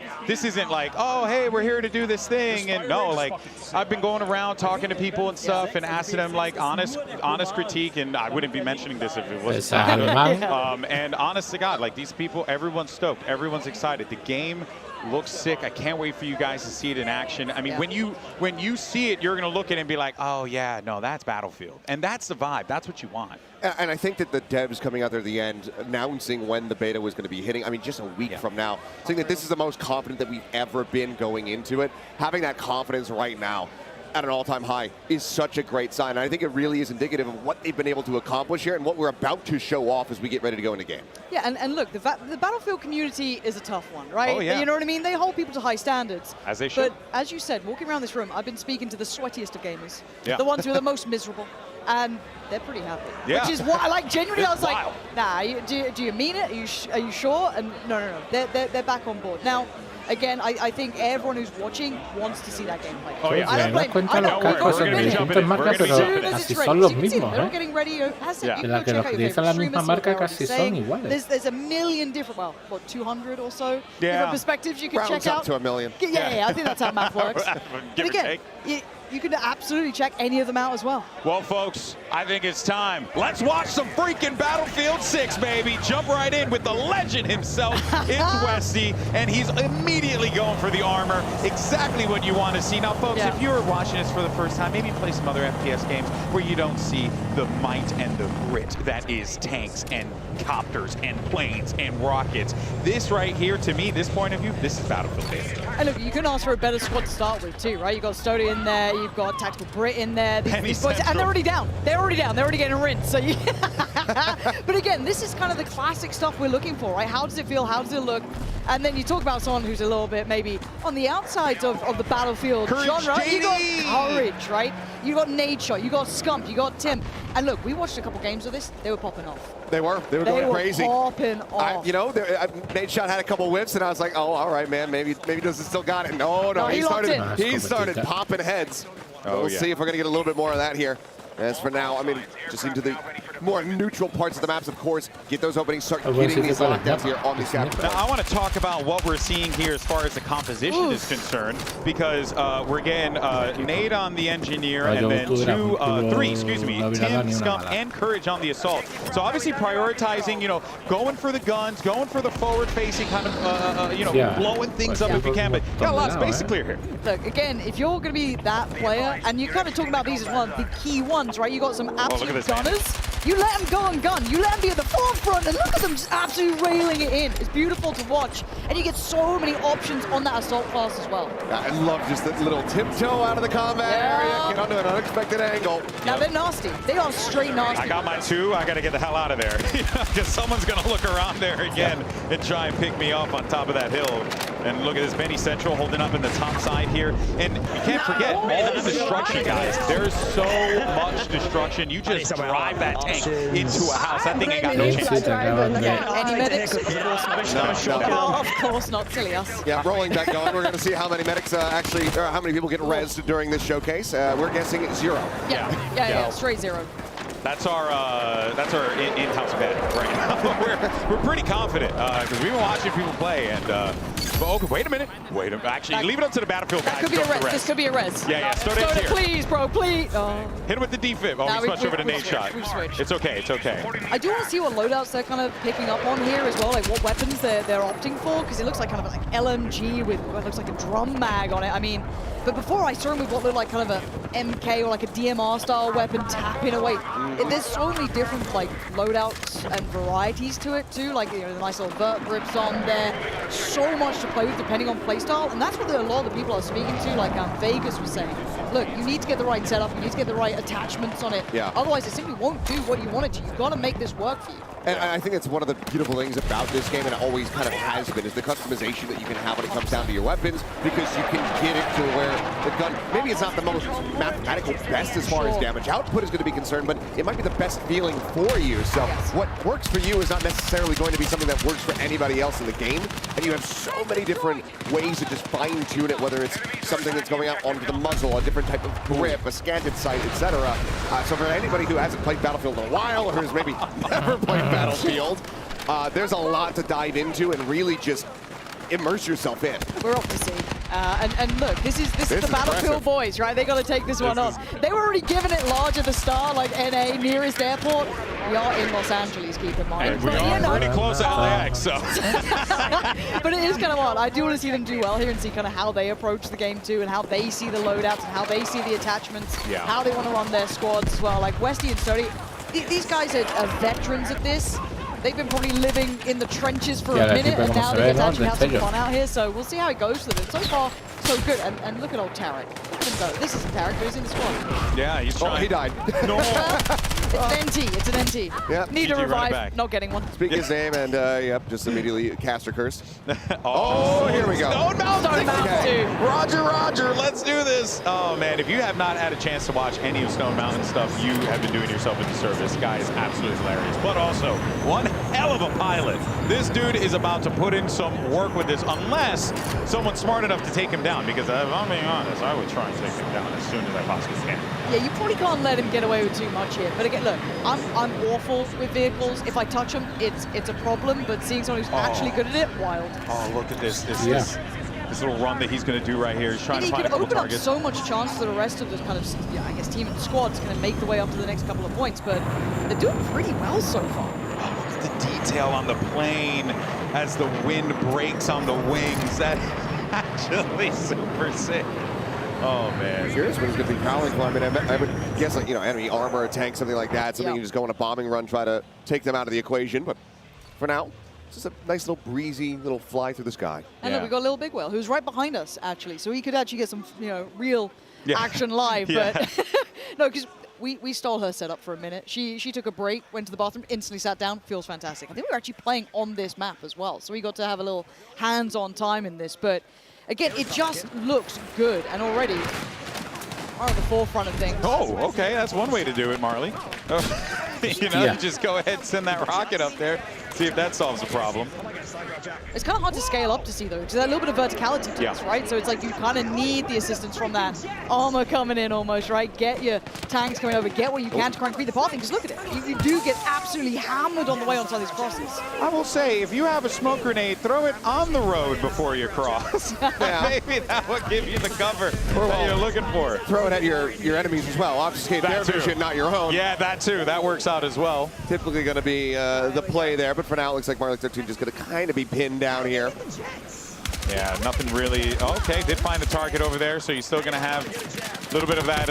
[SPEAKER 1] like, oh, hey, we're here to do this thing. And no, like, I've been going around talking to people and stuff and asking them, like, honest critique, and I wouldn't be mentioning this if it wasn't. And honest to God, like, these people, everyone's stoked, everyone's excited. The game Looks sick. I can't wait for you guys to see it in action. I mean, when you see it, you're going to look at it and be like, oh, yeah, no, that's Battlefield. And that's the vibe. That's what you want.
[SPEAKER 8] And I think that the devs coming out there at the end, announcing when the beta was going to be hitting, I mean, just a week from now, saying that this is the most confident that we've ever been going into it. Having that confidence right now at an all-time high is such a great sign. And I think it really is indicative of what they've been able to accomplish here and what we're about to show off as we get ready to go into game.
[SPEAKER 2] Yeah, and look, the Battlefield community is a tough one, right?
[SPEAKER 1] Oh, yeah.
[SPEAKER 2] You know what I mean? They hold people to high standards.
[SPEAKER 1] As they should.
[SPEAKER 2] But as you said, walking around this room, I've been speaking to the sweatiest of gamers.
[SPEAKER 1] Yeah.
[SPEAKER 2] The ones who are the most miserable. And they're pretty happy.
[SPEAKER 1] Yeah.
[SPEAKER 2] Which is what I like. Genuinely, I was
[SPEAKER 1] wild.
[SPEAKER 2] like, nah, do you mean it? Are you sure? And no. They're back on board. Now, again, I think everyone who's watching wants to see that gameplay.
[SPEAKER 1] Oh, yeah.
[SPEAKER 2] I don't blame
[SPEAKER 5] cuenta
[SPEAKER 2] them.
[SPEAKER 5] los cascos en distintas marcas, pero casi son los mismos,
[SPEAKER 2] They're all getting ready.
[SPEAKER 5] De la que los que utilizan la misma marca casi son iguales.
[SPEAKER 2] There's a million different, well, what, 200 or so different perspectives you can
[SPEAKER 8] Rounds
[SPEAKER 2] check out.
[SPEAKER 8] up to a million.
[SPEAKER 2] Yeah, I think that's how math works.
[SPEAKER 1] Give
[SPEAKER 2] But
[SPEAKER 1] or
[SPEAKER 2] again,
[SPEAKER 1] take.
[SPEAKER 2] you can absolutely check any of them out as well.
[SPEAKER 1] Well, folks, I think it's time. Let's watch some freaking Battlefield 6, baby. Jump right in with the legend himself. It's Westy, and he's immediately going for the armor. Exactly what you want to see. Now, folks, if you're watching this for the first time, maybe play some other FPS games where you don't see the might and the grit that is tanks and copters and planes and rockets. This right here, to me, this point of view, this is Battlefield, baby.
[SPEAKER 2] And look, you can ask for a better squad to start with too, right? You've got Stody in there, you've got Tactical Brit in there, these boys, and they're already down. They're already getting rinsed. So but again, this is kind of the classic stuff we're looking for, right? How does it feel? How does it look? And then you talk about someone who's a little bit maybe on the outsides of the Battlefield genre. You got Courage, right? You got Nade Shot, you got Scump, you got Tim. And look, we watched a couple games of this. They were popping off.
[SPEAKER 8] They were going crazy.
[SPEAKER 2] Popping off.
[SPEAKER 8] Nade Shot had a couple whiffs, and I was like, oh, all right, man, maybe doesn't still got it. No, he started popping heads. We'll see if we're going to get a little bit more of that here. As for now, I mean, just into the more neutral parts of the maps, of course, get those openings, start getting these lockdowns here on these guys.
[SPEAKER 1] Now, I want to talk about what we're seeing here as far as the composition is concerned, because we're getting Nade on the Engineer, and then three, Tim, Scump, and Courage on the Assault. So obviously prioritizing, going for the guns, going for the forward-facing kind of, blowing things up if you can, but got a lot of space to clear here.
[SPEAKER 2] Look, again, if you're going to be that player, and you're kind of talking about these as one of the key ones, right? You got some absolute gunners. You let them go and gun. You let them be at the forefront, and look at them just absolutely railing it in. It's beautiful to watch, and you get so many options on that assault class as well.
[SPEAKER 8] I love just that little tiptoe out of the combat area, get onto an unexpected angle.
[SPEAKER 2] Now they're nasty. They are straight nasty.
[SPEAKER 1] I got my two. I got to get the hell out of there, because someone's going to look around there again and try and pick me up on top of that hill. And look at this, Benny Central holding up in the top side here. And you can't forget all the destruction, guys. There's so much destruction. You just drive that tank into a house. That thing ain't got no chance.
[SPEAKER 2] Any medics?
[SPEAKER 8] No.
[SPEAKER 2] Of course not, silly us.
[SPEAKER 8] Yeah, rolling back going. We're going to see how many medics or how many people get rezzed during this showcase. We're guessing 0.
[SPEAKER 2] Yeah, straight 0.
[SPEAKER 1] That's our in-house bet right now. we're pretty confident because we've been watching people play, and okay, wait a minute. Actually, leave it up to the Battlefield guys.
[SPEAKER 2] That could be a res. This could be a res.
[SPEAKER 1] Yeah. Stoda,
[SPEAKER 2] please, bro, please. Oh.
[SPEAKER 1] Hit him with the defib. Oh, we switched over to Nade Shot. It's okay. It's okay.
[SPEAKER 2] I do want to see what loadouts they're kind of picking up on here as well, like what weapons they're opting for, because it looks like kind of like LMG with what looks like a drum mag on it. I mean, but before I saw him with what looked like kind of a MK or like a DMR style weapon tapping away. There's so many different like loadouts and varieties to it too, like the nice little vert grips on there. So much to play with depending on playstyle, and that's what a lot of the people I was speaking to, like Vegas was saying. Look, you need to get the right setup, you need to get the right attachments on it. Otherwise, it simply won't do what you want it to. You've got to make this work for you.
[SPEAKER 8] And I think it's one of the beautiful things about this game, and it always kind of has been, is the customization that you can have when it comes down to your weapons, because you can get it to where the gun, maybe it's not the most mathematical best as far as damage output is going to be concerned, but it might be the best feeling for you. So what works for you is not necessarily going to be something that works for anybody else in the game, and you have so many different ways to just fine-tune it, whether it's something that's going out onto the muzzle, a different type of grip, a scanted sight, etc. So for anybody who hasn't played Battlefield in a while, or who's maybe never played Battlefield, there's a lot to dive into and really just immerse yourself in.
[SPEAKER 2] We're off to see. And look, this is the Battlefield boys, right? They got to take this one on. They were already giving it large at the start, like NA, nearest airport. We are in Los Angeles, keep in mind.
[SPEAKER 1] And we are pretty close to LAX, so.
[SPEAKER 2] But it is kind of odd. I do want to see them do well here and see kind of how they approach the game too, and how they see the loadouts, and how they see the attachments, how they want to run their squads as well. Like Westy and Stody, these guys are veterans at this. They've been probably living in the trenches for a minute, and now they get to actually have some fun out here. So we'll see how it goes for them. And so far, so good. And look at old Tarek. This isn't Tarek, but he's in the squad.
[SPEAKER 1] Yeah, he's trying.
[SPEAKER 8] Oh, he died.
[SPEAKER 1] No.
[SPEAKER 2] It's an NT. It's an NT.
[SPEAKER 8] Yep.
[SPEAKER 2] Need a revive. Not getting one.
[SPEAKER 8] Speaking his name, and yep, just immediately caster curse. Oh, here we go.
[SPEAKER 1] Stone Mountain.
[SPEAKER 2] Okay.
[SPEAKER 1] Roger, let's do this. Oh, man, if you have not had a chance to watch any of Stone Mountain stuff, you have been doing yourself a disservice. Guy is absolutely hilarious. But also, one hell of a pilot. This dude is about to put in some work with this, unless someone's smart enough to take him down. Because if I'm being honest, I would try and take him down as soon as I possibly can.
[SPEAKER 2] Yeah, you probably can't let him get away with too much here. But again, look, I'm awful with vehicles. If I touch them, it's a problem. But seeing someone who's actually good at it, wild.
[SPEAKER 1] Oh, look at this. This little run that he's going to do right here. He's trying to find a couple targets.
[SPEAKER 2] He could open up so much chance for the rest of this kind of, I guess, team and squads going to make the way up to the next couple of points. But they're doing pretty well so far.
[SPEAKER 1] Oh, look at the detail on the plane as the wind breaks on the wings. That actually super sick. Oh, man.
[SPEAKER 8] I'm curious what he's going to be prowling for. I mean, I would guess, like, you know, enemy armor, a tank, something like that. Something you just go on a bombing run, try to take them out of the equation. But for now, it's just a nice little breezy little fly through the sky.
[SPEAKER 2] And look, we got Lil Big Whale, who's right behind us, actually. So he could actually get some, real action live. But no, because we stole her setup for a minute. She took a break, went to the bathroom, instantly sat down. Feels fantastic. I think we were actually playing on this map as well. So we got to have a little hands-on time in this. But again, it just looks good, and already are at the forefront of things.
[SPEAKER 1] Oh, okay, that's one way to do it, Marley. You just go ahead and send that rocket up there, see if that solves the problem.
[SPEAKER 2] It's kind of hard to scale up to see, though, because there's a little bit of verticality to this, right? So it's like you kind of need the assistance from that armor coming in almost, right? Get your tanks coming over, get what you can to try and create the pathing, because look at it. You do get absolutely hammered on the way onto these crosses.
[SPEAKER 1] I will say, if you have a smoke grenade, throw it on the road before you cross. Maybe that will give you the cover that you're looking for.
[SPEAKER 8] Throw it at your enemies as well. Obfuscate their vision, not your own.
[SPEAKER 1] Yeah, that too. That works out as well.
[SPEAKER 8] Typically going to be the play there, but for now, it looks like Marley 13 just going to kind of be pinned down here.
[SPEAKER 1] Yeah, nothing really. Okay, did find a target over there, so you're still going to have a little bit of that.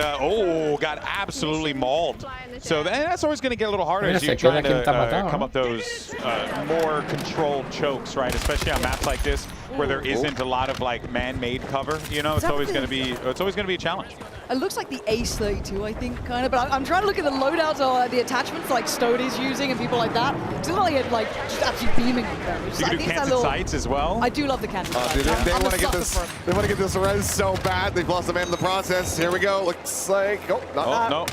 [SPEAKER 1] Got absolutely mauled. So that's always going to get a little harder as you try to come up those more controlled chokes, right? Especially on maps like this where there isn't a lot of like man-made cover. It's always going to be a challenge.
[SPEAKER 2] It looks like the Ace 32, I think, kind of. But I'm trying to look at the loadouts or the attachments like Stody's using and people like that. It's not like it like just absolutely beaming with them.
[SPEAKER 1] You can do Kansas sights as well.
[SPEAKER 2] I do love the Kansas sights.
[SPEAKER 8] They want to get this. They want to get this res so bad. They've lost a man in the process. Here we go. Looks like
[SPEAKER 1] no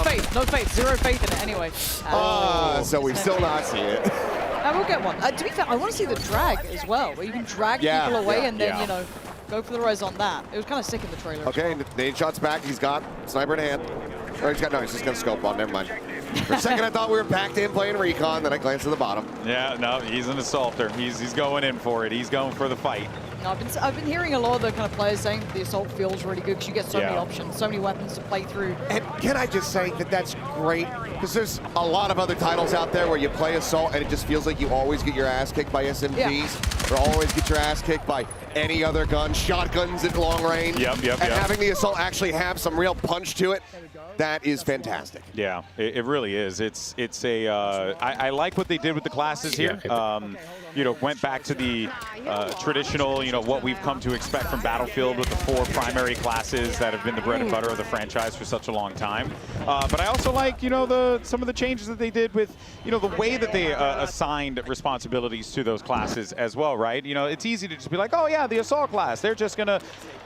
[SPEAKER 2] faith. No faith. Zero faith in it anyway.
[SPEAKER 8] So we still not see it.
[SPEAKER 2] I will get one. To be fair, I want to see the drag as well, where you can drag people away and then go for the res on that. It was kind of sick in the trailer.
[SPEAKER 8] Okay, Nate shots back. He's got sniper in hand. Or he's just got scope on. Never mind. For a second, I thought we were back in playing recon. Then I glanced to the bottom.
[SPEAKER 1] Yeah, no, he's an assaulter. He's going in for it. He's going for the fight.
[SPEAKER 2] No, I've been hearing a lot of the kind of players saying that the assault feels really good because you get so many options, so many weapons to play through.
[SPEAKER 8] And can I just say that that's great? Because there's a lot of other titles out there where you play assault and it just feels like you always get your ass kicked by SMGs or always get your ass kicked by any other gun, shotguns at long range.
[SPEAKER 1] Yep.
[SPEAKER 8] And having the assault actually have some real punch to it, that is fantastic.
[SPEAKER 1] Yeah, it really is. I like what they did with the classes here. Went back to the traditional, what we've come to expect from Battlefield with the 4 primary classes that have been the bread and butter of the franchise for such a long time. But I also like, some of the changes that they did with, the way that they assigned responsibilities to those classes as well, right? It's easy to just be like, oh yeah, the assault class, they're just gonna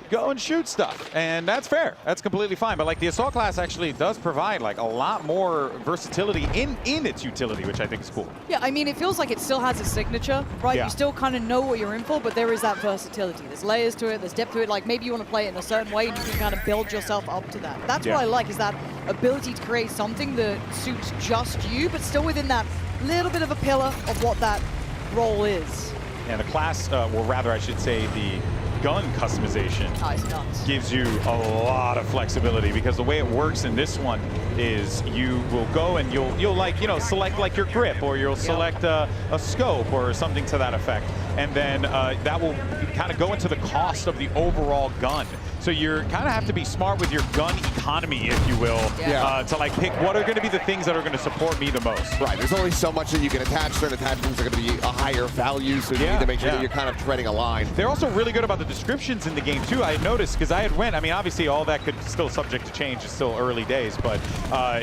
[SPEAKER 1] go and shoot stuff, and that's fair. That's completely fine. But like the assault class actually does provide like a lot more versatility in its utility, which I think is cool.
[SPEAKER 2] Yeah, I mean, it feels like it still has a signature, right?
[SPEAKER 1] Yeah.
[SPEAKER 2] You still kind of know what you're in for, but there is that versatility. There's layers to it, there's depth to it. Like maybe you want to play it in a certain way and you can kind of build yourself up to that. That's what I like, is that ability to create something that suits just you, but still within that little bit of a pillar of what that role is.
[SPEAKER 1] And the class, or rather I should say the gun customization gives you a lot of flexibility, because the way it works in this one is you will go and you'll like, you know, select like your grip, or you'll select a scope or something to that effect. And then that will kind of go into the cost of the overall gun. So you're kind of have to be smart with your gun economy, if you will, to like pick what are going to be the things that are going to support me the most.
[SPEAKER 8] Right, there's only so much that you can attach. Certain attachments are going to be a higher value, so you need to make sure that you're kind of treading a line.
[SPEAKER 1] They're also really good about the descriptions in the game too. I noticed, because I had went, I mean, obviously all that could still subject to change. It's still early days, but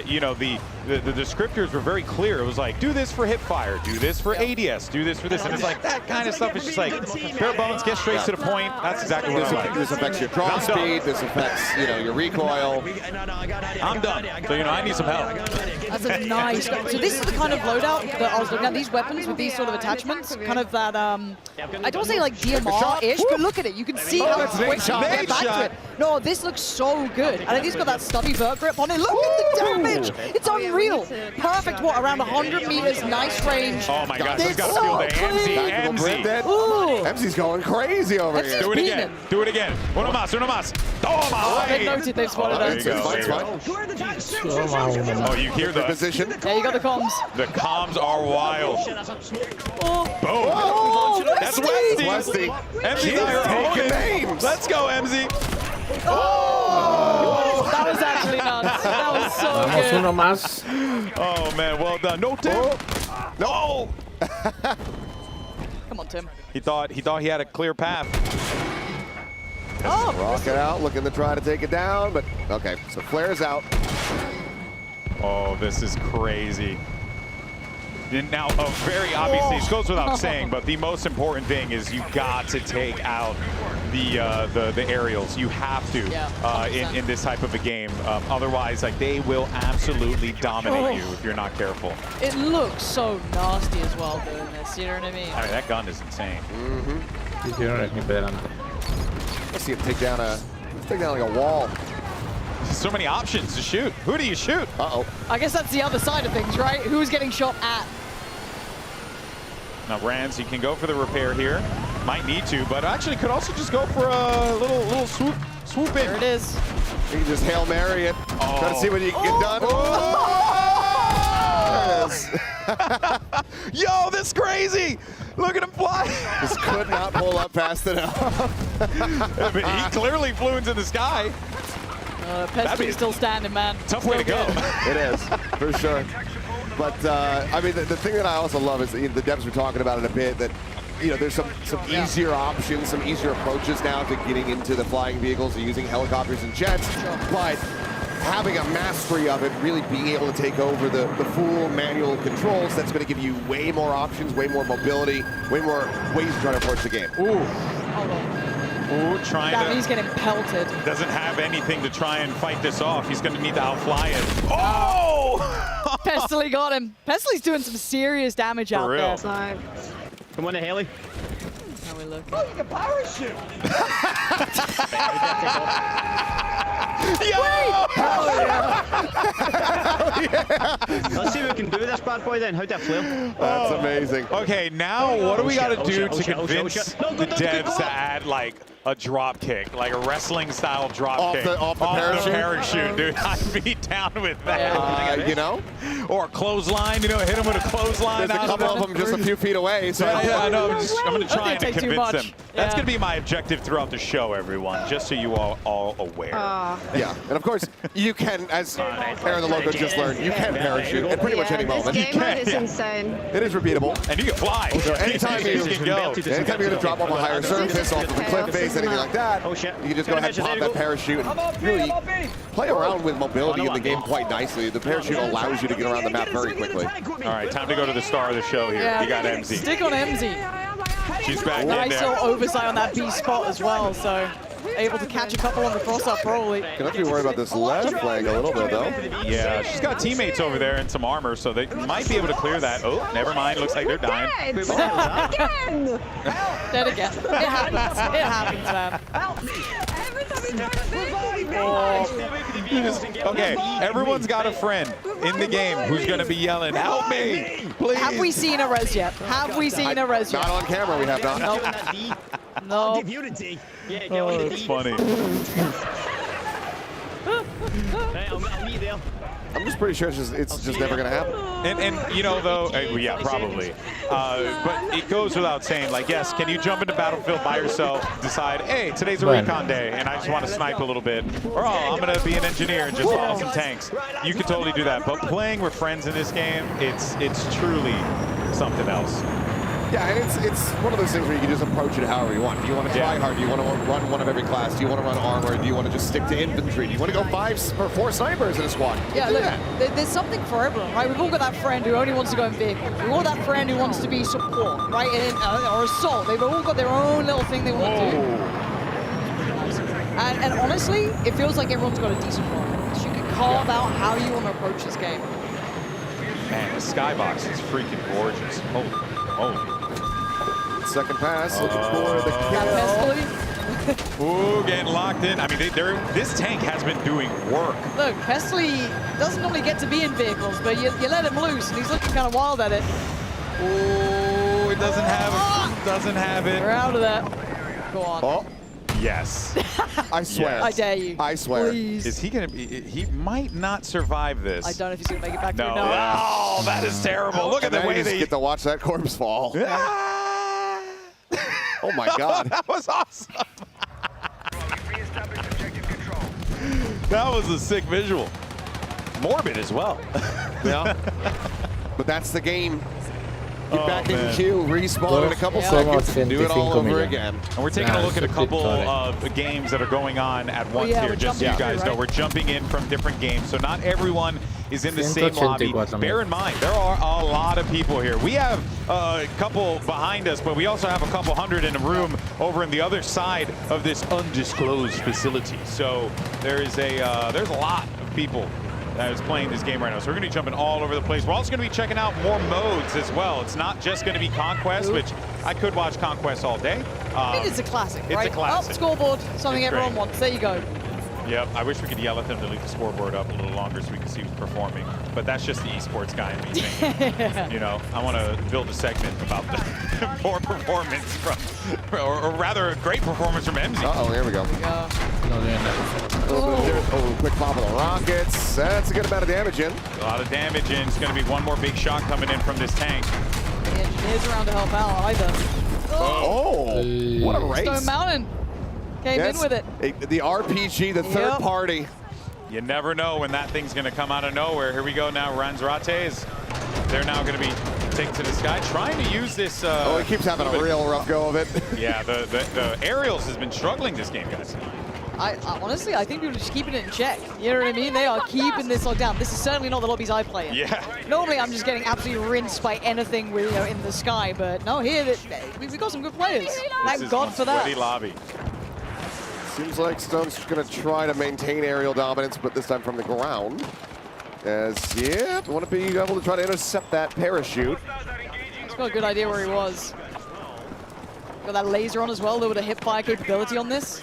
[SPEAKER 1] you know, the descriptors were very clear. It was like, do this for hip fire, do this for ADS, do this for this, and it's like that kind of stuff is just like bare bones, get straight to the point. That's exactly what I like.
[SPEAKER 8] This affects your draw speed. This affects, you know, your recoil.
[SPEAKER 1] I'm done. So, you know, I need some help.
[SPEAKER 2] That's a nice. So this is the kind of loadout that I was looking at. These weapons with these sort of attachments, kind of that. I don't say like DMR-ish, but look at it. You can see how quick you can get back to it. No, this looks so good. And he's got that stubby vert grip on it. Look at the damage. It's unreal. Perfect. What, around 100 meters? Nice range.
[SPEAKER 1] Oh my gosh, let's go feel the MZ.
[SPEAKER 8] MZ's going crazy over here.
[SPEAKER 1] Do it again. Do it again. Uno más, uno más. Toma.
[SPEAKER 2] They've noted, they've spotted us.
[SPEAKER 1] Oh, you hear the
[SPEAKER 8] position?
[SPEAKER 2] Yeah, you got the comms.
[SPEAKER 1] The comms are wild. Boom. That's Westy. MZ's taking names. Let's go, MZ.
[SPEAKER 2] Oh! That was actually nuts. That was so good.
[SPEAKER 5] Uno más.
[SPEAKER 1] Oh man, well done. No, Tim. No.
[SPEAKER 2] Come on, Tim.
[SPEAKER 1] He thought he had a clear path.
[SPEAKER 8] Rocket out, looking to try to take it down, but okay. So flares out.
[SPEAKER 1] Oh, this is crazy. Now, very obviously, it goes without saying, but the most important thing is you got to take out the aerials. You have to in this type of a game. Otherwise, like, they will absolutely dominate you if you're not careful.
[SPEAKER 2] It looks so nasty as well doing this. You know what I mean?
[SPEAKER 1] I mean, that gun is insane.
[SPEAKER 8] Let's see him take down like a wall.
[SPEAKER 1] So many options to shoot. Who do you shoot?
[SPEAKER 8] Uh-oh.
[SPEAKER 2] I guess that's the other side of things, right? Who's getting shot at?
[SPEAKER 1] Now, Rands, he can go for the repair here. Might need to, but actually could also just go for a little swoop in.
[SPEAKER 2] There it is.
[SPEAKER 8] You can just Hail Mary it. Try to see what you can get done.
[SPEAKER 1] Yo, this is crazy! Look at him fly!
[SPEAKER 8] Just could not pull up fast enough.
[SPEAKER 1] I mean, he clearly flew into the sky.
[SPEAKER 2] Pesky's still standing, man.
[SPEAKER 1] Tough way to go.
[SPEAKER 8] It is, for sure. But, I mean, the thing that I also love is the devs were talking about it a bit, that, you know, there's some easier options, some easier approaches now to getting into the flying vehicles, using helicopters and jets. But having a mastery of it, really being able to take over the full manual controls, that's going to give you way more options, way more mobility, way more ways to try to approach the game.
[SPEAKER 1] Ooh. Ooh,
[SPEAKER 2] he's getting pelted.
[SPEAKER 1] Doesn't have anything to try and fight this off. He's going to need to outfly it. Oh!
[SPEAKER 2] Pestily got him. Pestily doing some serious damage out there.
[SPEAKER 10] Come on, Haley.
[SPEAKER 2] How we looking?
[SPEAKER 9] Oh, you can parachute!
[SPEAKER 1] Yo!
[SPEAKER 10] Hell yeah! Let's see if we can do this bad boy then. How'd that flip?
[SPEAKER 8] That's amazing.
[SPEAKER 1] Okay, now what do we got to do to convince the devs to add like a drop kick, like a wrestling style drop kick
[SPEAKER 8] off the parachute,
[SPEAKER 1] dude? I'd be down with that.
[SPEAKER 8] You know,
[SPEAKER 1] or a clothesline. You know, hit him with a clothesline.
[SPEAKER 8] There's a couple of them just a few feet away. So
[SPEAKER 1] yeah, I know. I'm going to try and convince them. That's going to be my objective throughout the show, everyone. Just so you all aware.
[SPEAKER 8] Yeah, and of course you can, as Aaron the Loco just learned, you can parachute at pretty much any moment.
[SPEAKER 13] This game mode is insane.
[SPEAKER 8] It is repeatable,
[SPEAKER 1] and you can fly.
[SPEAKER 8] So anytime you're going to drop off a higher surface, off of a cliff face, anything like that, you can just go ahead and pop that parachute and really play around with mobility in the game quite nicely. The parachute allows you to get around the map very quickly.
[SPEAKER 1] All right, time to go to the star of the show here.
[SPEAKER 2] Yeah,
[SPEAKER 1] you got MZ.
[SPEAKER 2] Stick on MZ.
[SPEAKER 1] She's back in
[SPEAKER 2] nice
[SPEAKER 1] there.
[SPEAKER 2] little oversight on that B spot as well, so able to catch a couple on the cross-up probably.
[SPEAKER 8] Gonna have to be worried about this left flank a little bit though.
[SPEAKER 1] Yeah, she's got teammates over there and some armor, so they might be able to clear that. Oh, never mind. Looks like they're dying.
[SPEAKER 2] Again! Dead again. It happens. It happens, man.
[SPEAKER 1] Okay, everyone's got a friend in the game who's going to be yelling, "Help me, please!"
[SPEAKER 2] Have we seen a res yet? Have we seen a res yet?
[SPEAKER 8] Not on camera, we have not.
[SPEAKER 2] Nope. No.
[SPEAKER 10] I'll give you the D. Yeah, get on the
[SPEAKER 1] That's
[SPEAKER 10] D.
[SPEAKER 1] funny.
[SPEAKER 10] Right, I'll meet you there.
[SPEAKER 8] I'm just pretty sure it's just never going to happen.
[SPEAKER 1] And you know, though, yeah, probably. But it goes without saying, like, yes, can you jump into Battlefield by yourself, decide, hey, today's a recon day, and I just want to snipe a little bit, or, oh, I'm going to be an engineer and just follow some tanks. You can totally do that. But playing with friends in this game, it's truly something else.
[SPEAKER 8] Yeah, and it's one of those things where you can just approach it however you want. Do you want to try hard? Do you want to run one of every class? Do you want to run armor? Do you want to just stick to infantry? Do you want to go 5 or 4 snipers in a squad?
[SPEAKER 2] Yeah, look, there's something for everyone, right? We've all got that friend who only wants to go in vehicles. We've all got that friend who wants to be support, right? Or assault. They've all got their own little thing they want to do. And honestly, it feels like everyone's got a decent one. So you can carve out how you want to approach this game.
[SPEAKER 1] Man, the skybox is freaking gorgeous. Holy.
[SPEAKER 8] Second pass, looking for the kill.
[SPEAKER 1] Ooh, getting locked in. I mean, this tank has been doing work.
[SPEAKER 2] Look, Pestily doesn't normally get to be in vehicles, but you let him loose, and he's looking kind of wild at it.
[SPEAKER 1] Ooh, it doesn't have it. Doesn't have it.
[SPEAKER 2] We're out of that. Go on.
[SPEAKER 8] Oh.
[SPEAKER 1] Yes.
[SPEAKER 8] I swear.
[SPEAKER 1] Yes.
[SPEAKER 2] I dare you.
[SPEAKER 8] I swear.
[SPEAKER 2] Please.
[SPEAKER 1] Is he going to be, he might not survive this.
[SPEAKER 2] I don't know if he's going to make it back
[SPEAKER 1] No.
[SPEAKER 2] through. No.
[SPEAKER 1] Oh, that is terrible. Look at the way they
[SPEAKER 8] get to watch that corpse fall. Oh my God.
[SPEAKER 1] That was awesome. That was a sick visual. Morbid as well.
[SPEAKER 8] Yeah. But that's the game. Get back in queue, respawn in a couple
[SPEAKER 5] Somos
[SPEAKER 8] seconds, and do it all
[SPEAKER 5] 25
[SPEAKER 8] over
[SPEAKER 5] millones.
[SPEAKER 8] again.
[SPEAKER 1] And we're taking a look at a couple of games that are going on at once
[SPEAKER 2] yeah,
[SPEAKER 1] here,
[SPEAKER 2] we're
[SPEAKER 1] just so you
[SPEAKER 2] jumping
[SPEAKER 1] guys
[SPEAKER 2] through,
[SPEAKER 1] know.
[SPEAKER 2] right?
[SPEAKER 1] We're jumping in from different games, so not everyone is in the same lobby.
[SPEAKER 5] 184
[SPEAKER 1] Bear in mind, there are a lot of people here. We have a couple behind us, but we also have a couple hundred in a room over in the other side of this undisclosed facility. So there's a lot of people that is playing this game right now. So we're going to be jumping all over the place. We're also going to be checking out more modes as well. It's not just going to be Conquest, which I could watch Conquest all day.
[SPEAKER 2] I mean, it's a classic,
[SPEAKER 1] it's
[SPEAKER 2] right?
[SPEAKER 1] a classic.
[SPEAKER 2] Up, scoreboard, something
[SPEAKER 1] It's
[SPEAKER 2] everyone
[SPEAKER 1] great.
[SPEAKER 2] wants. There you go.
[SPEAKER 1] Yep, I wish we could yell at them to leave the scoreboard up a little longer so we could see who's performing. But that's just the esports guy in me thinking. You know, I want to build a segment about the poor performance from, or rather a great performance from MZ.
[SPEAKER 8] Uh-oh, here we go. Quick pop of the rockets. That's a good amount of damage in.
[SPEAKER 1] A lot of damage in. It's going to be one more big shot coming in from this tank.
[SPEAKER 2] The engineer's around to help out either.
[SPEAKER 8] Oh, what a race.
[SPEAKER 2] Stone Mountain came in with it.
[SPEAKER 8] The RPG, the third party.
[SPEAKER 1] You never know when that thing's going to come out of nowhere. Here we go now. Ranzrates. They're now going to be taken to the sky, trying to use this.
[SPEAKER 8] He keeps having a real rough go of it.
[SPEAKER 1] Yeah, the aerials has been struggling this game, guys.
[SPEAKER 2] I honestly, I think people are just keeping it in check. You know what I mean? They are keeping this locked down. This is certainly not the lobbies I play in.
[SPEAKER 1] Yeah.
[SPEAKER 2] Normally, I'm just getting absolutely rinsed by anything with, in the sky, but no, here we've got some good players. Thank God for that.
[SPEAKER 1] Sweaty lobby.
[SPEAKER 8] Seems like Stone's going to try to maintain aerial dominance, but this time from the ground. Want to be able to try to intercept that parachute.
[SPEAKER 2] He's got a good idea where he was. Got that laser on as well, a little bit of hip fire capability on this.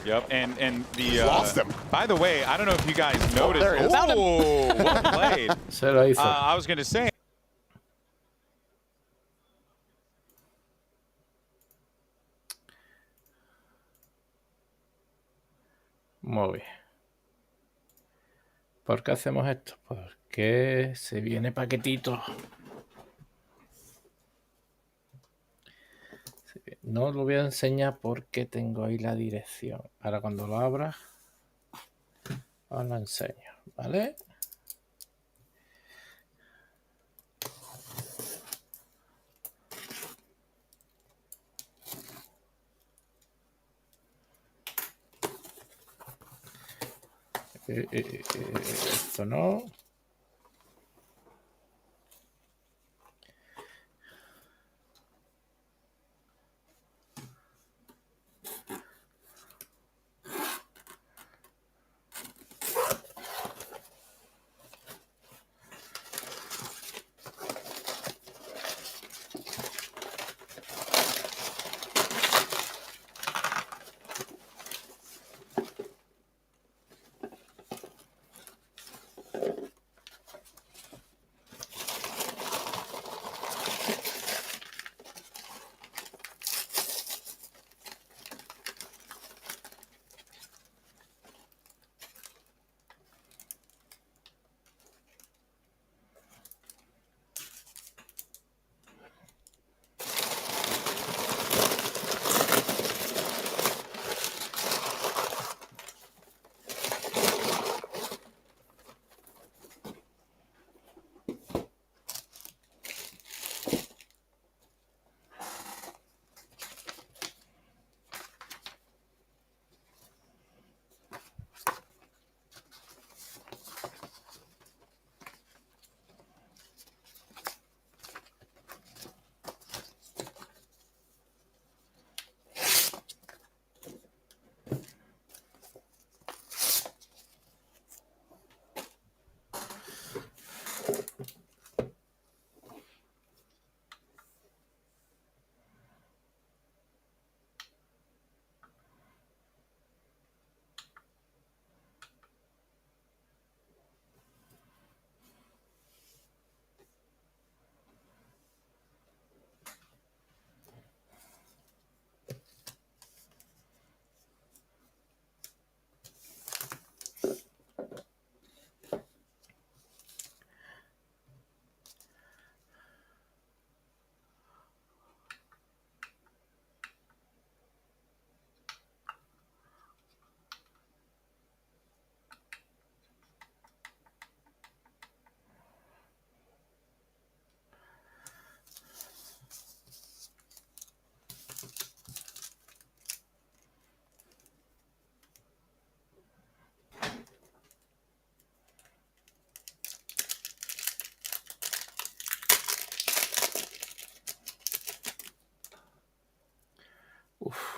[SPEAKER 1] Yep, and the
[SPEAKER 8] lost him.
[SPEAKER 1] By the way, I don't know if you guys noticed.
[SPEAKER 8] There he is.
[SPEAKER 1] Oh, well played.
[SPEAKER 5] Se lo hizo.
[SPEAKER 1] I was going to say.
[SPEAKER 5] Muy bien. ¿Por qué hacemos esto? Porque se viene paquetito. No os lo voy a enseñar porque tengo ahí la dirección. Ahora cuando lo abra os lo enseño, ¿vale? Esto no.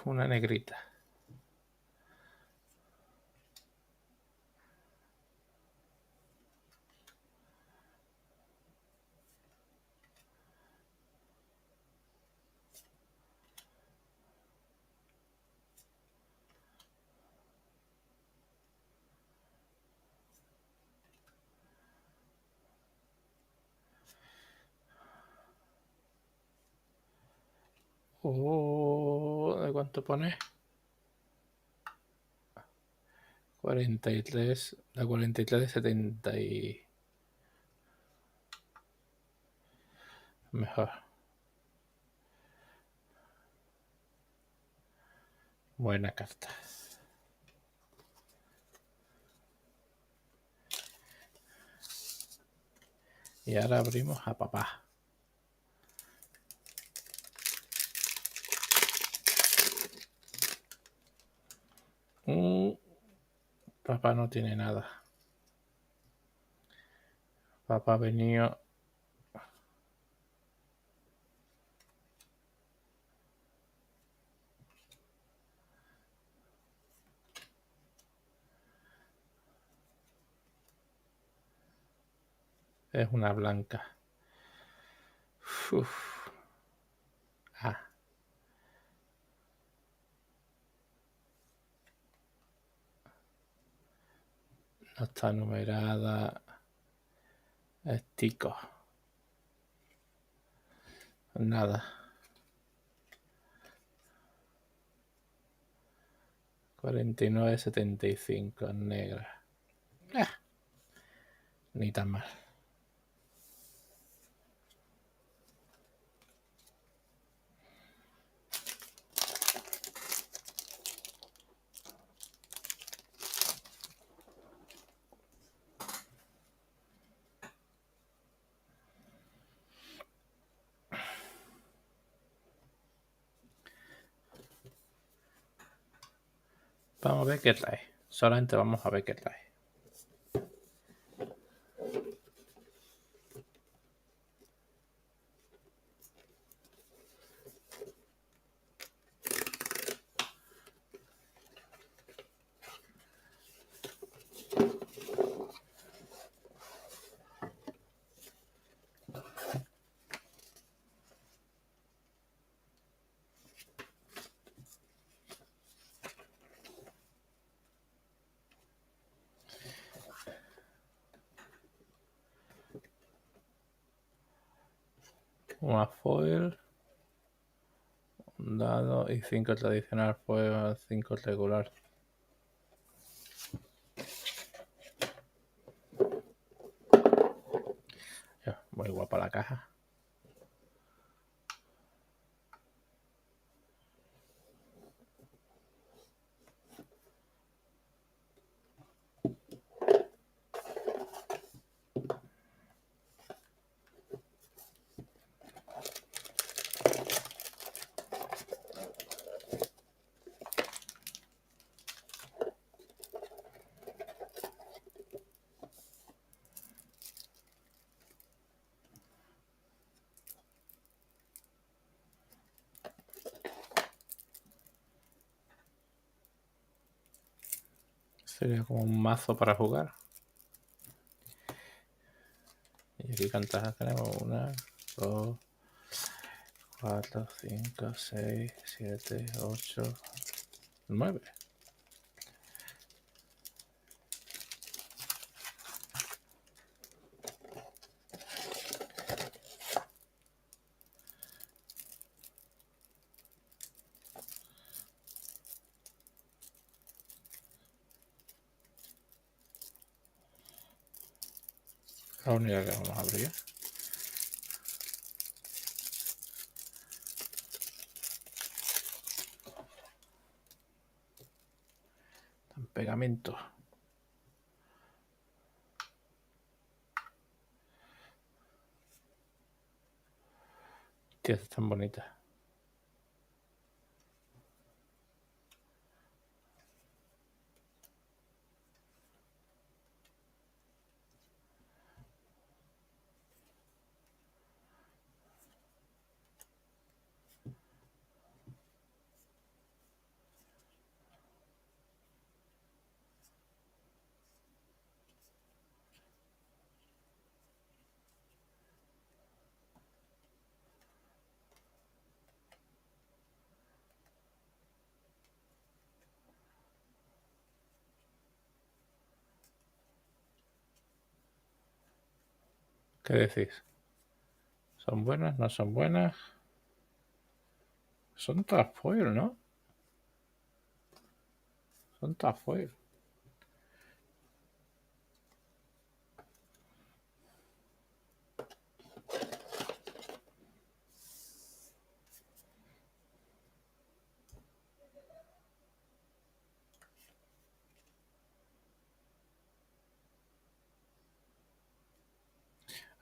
[SPEAKER 5] Una negrita. ¿De cuánto pone? 43, la 43 de 70 y... Mejor. Buena carta. Y ahora abrimos a papá. Papá no tiene nada. Papá ha venido... Es una blanca. Uf. Ah. No está numerada. Es tico. Nada. 49,75 negra. Ni tan mal. Vamos a ver qué trae. Solamente vamos a ver qué trae. Una foil, un dado y 5 tradicional, foil, 5 regular. Muy guapa la caja. Sería como un mazo para jugar. Y aquí cuántas tenemos. 1, 2, 4, 5, 6, 7, 8, 9. La única que vamos a abrir. Pegamento. Tío, es tan bonita. ¿Qué decís? ¿Son buenas? ¿No son buenas? Son todas foil, ¿no? Son todas foil.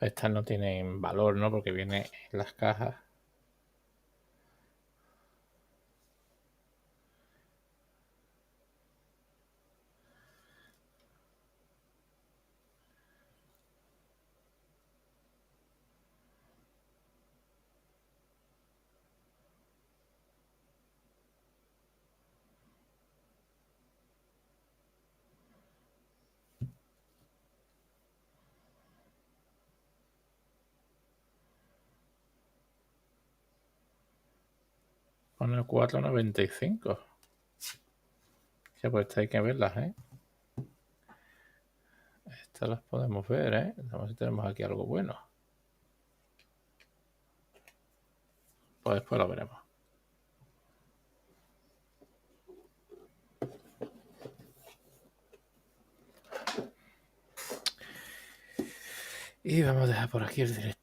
[SPEAKER 5] Estas no tienen valor, ¿no? Porque viene en las cajas. Pone 4,95. Ya pues hay que verlas, ¿eh? Estas las podemos ver, ¿eh? Vamos a ver si tenemos aquí algo bueno. Pues después lo veremos. Y vamos a dejar por aquí el directo.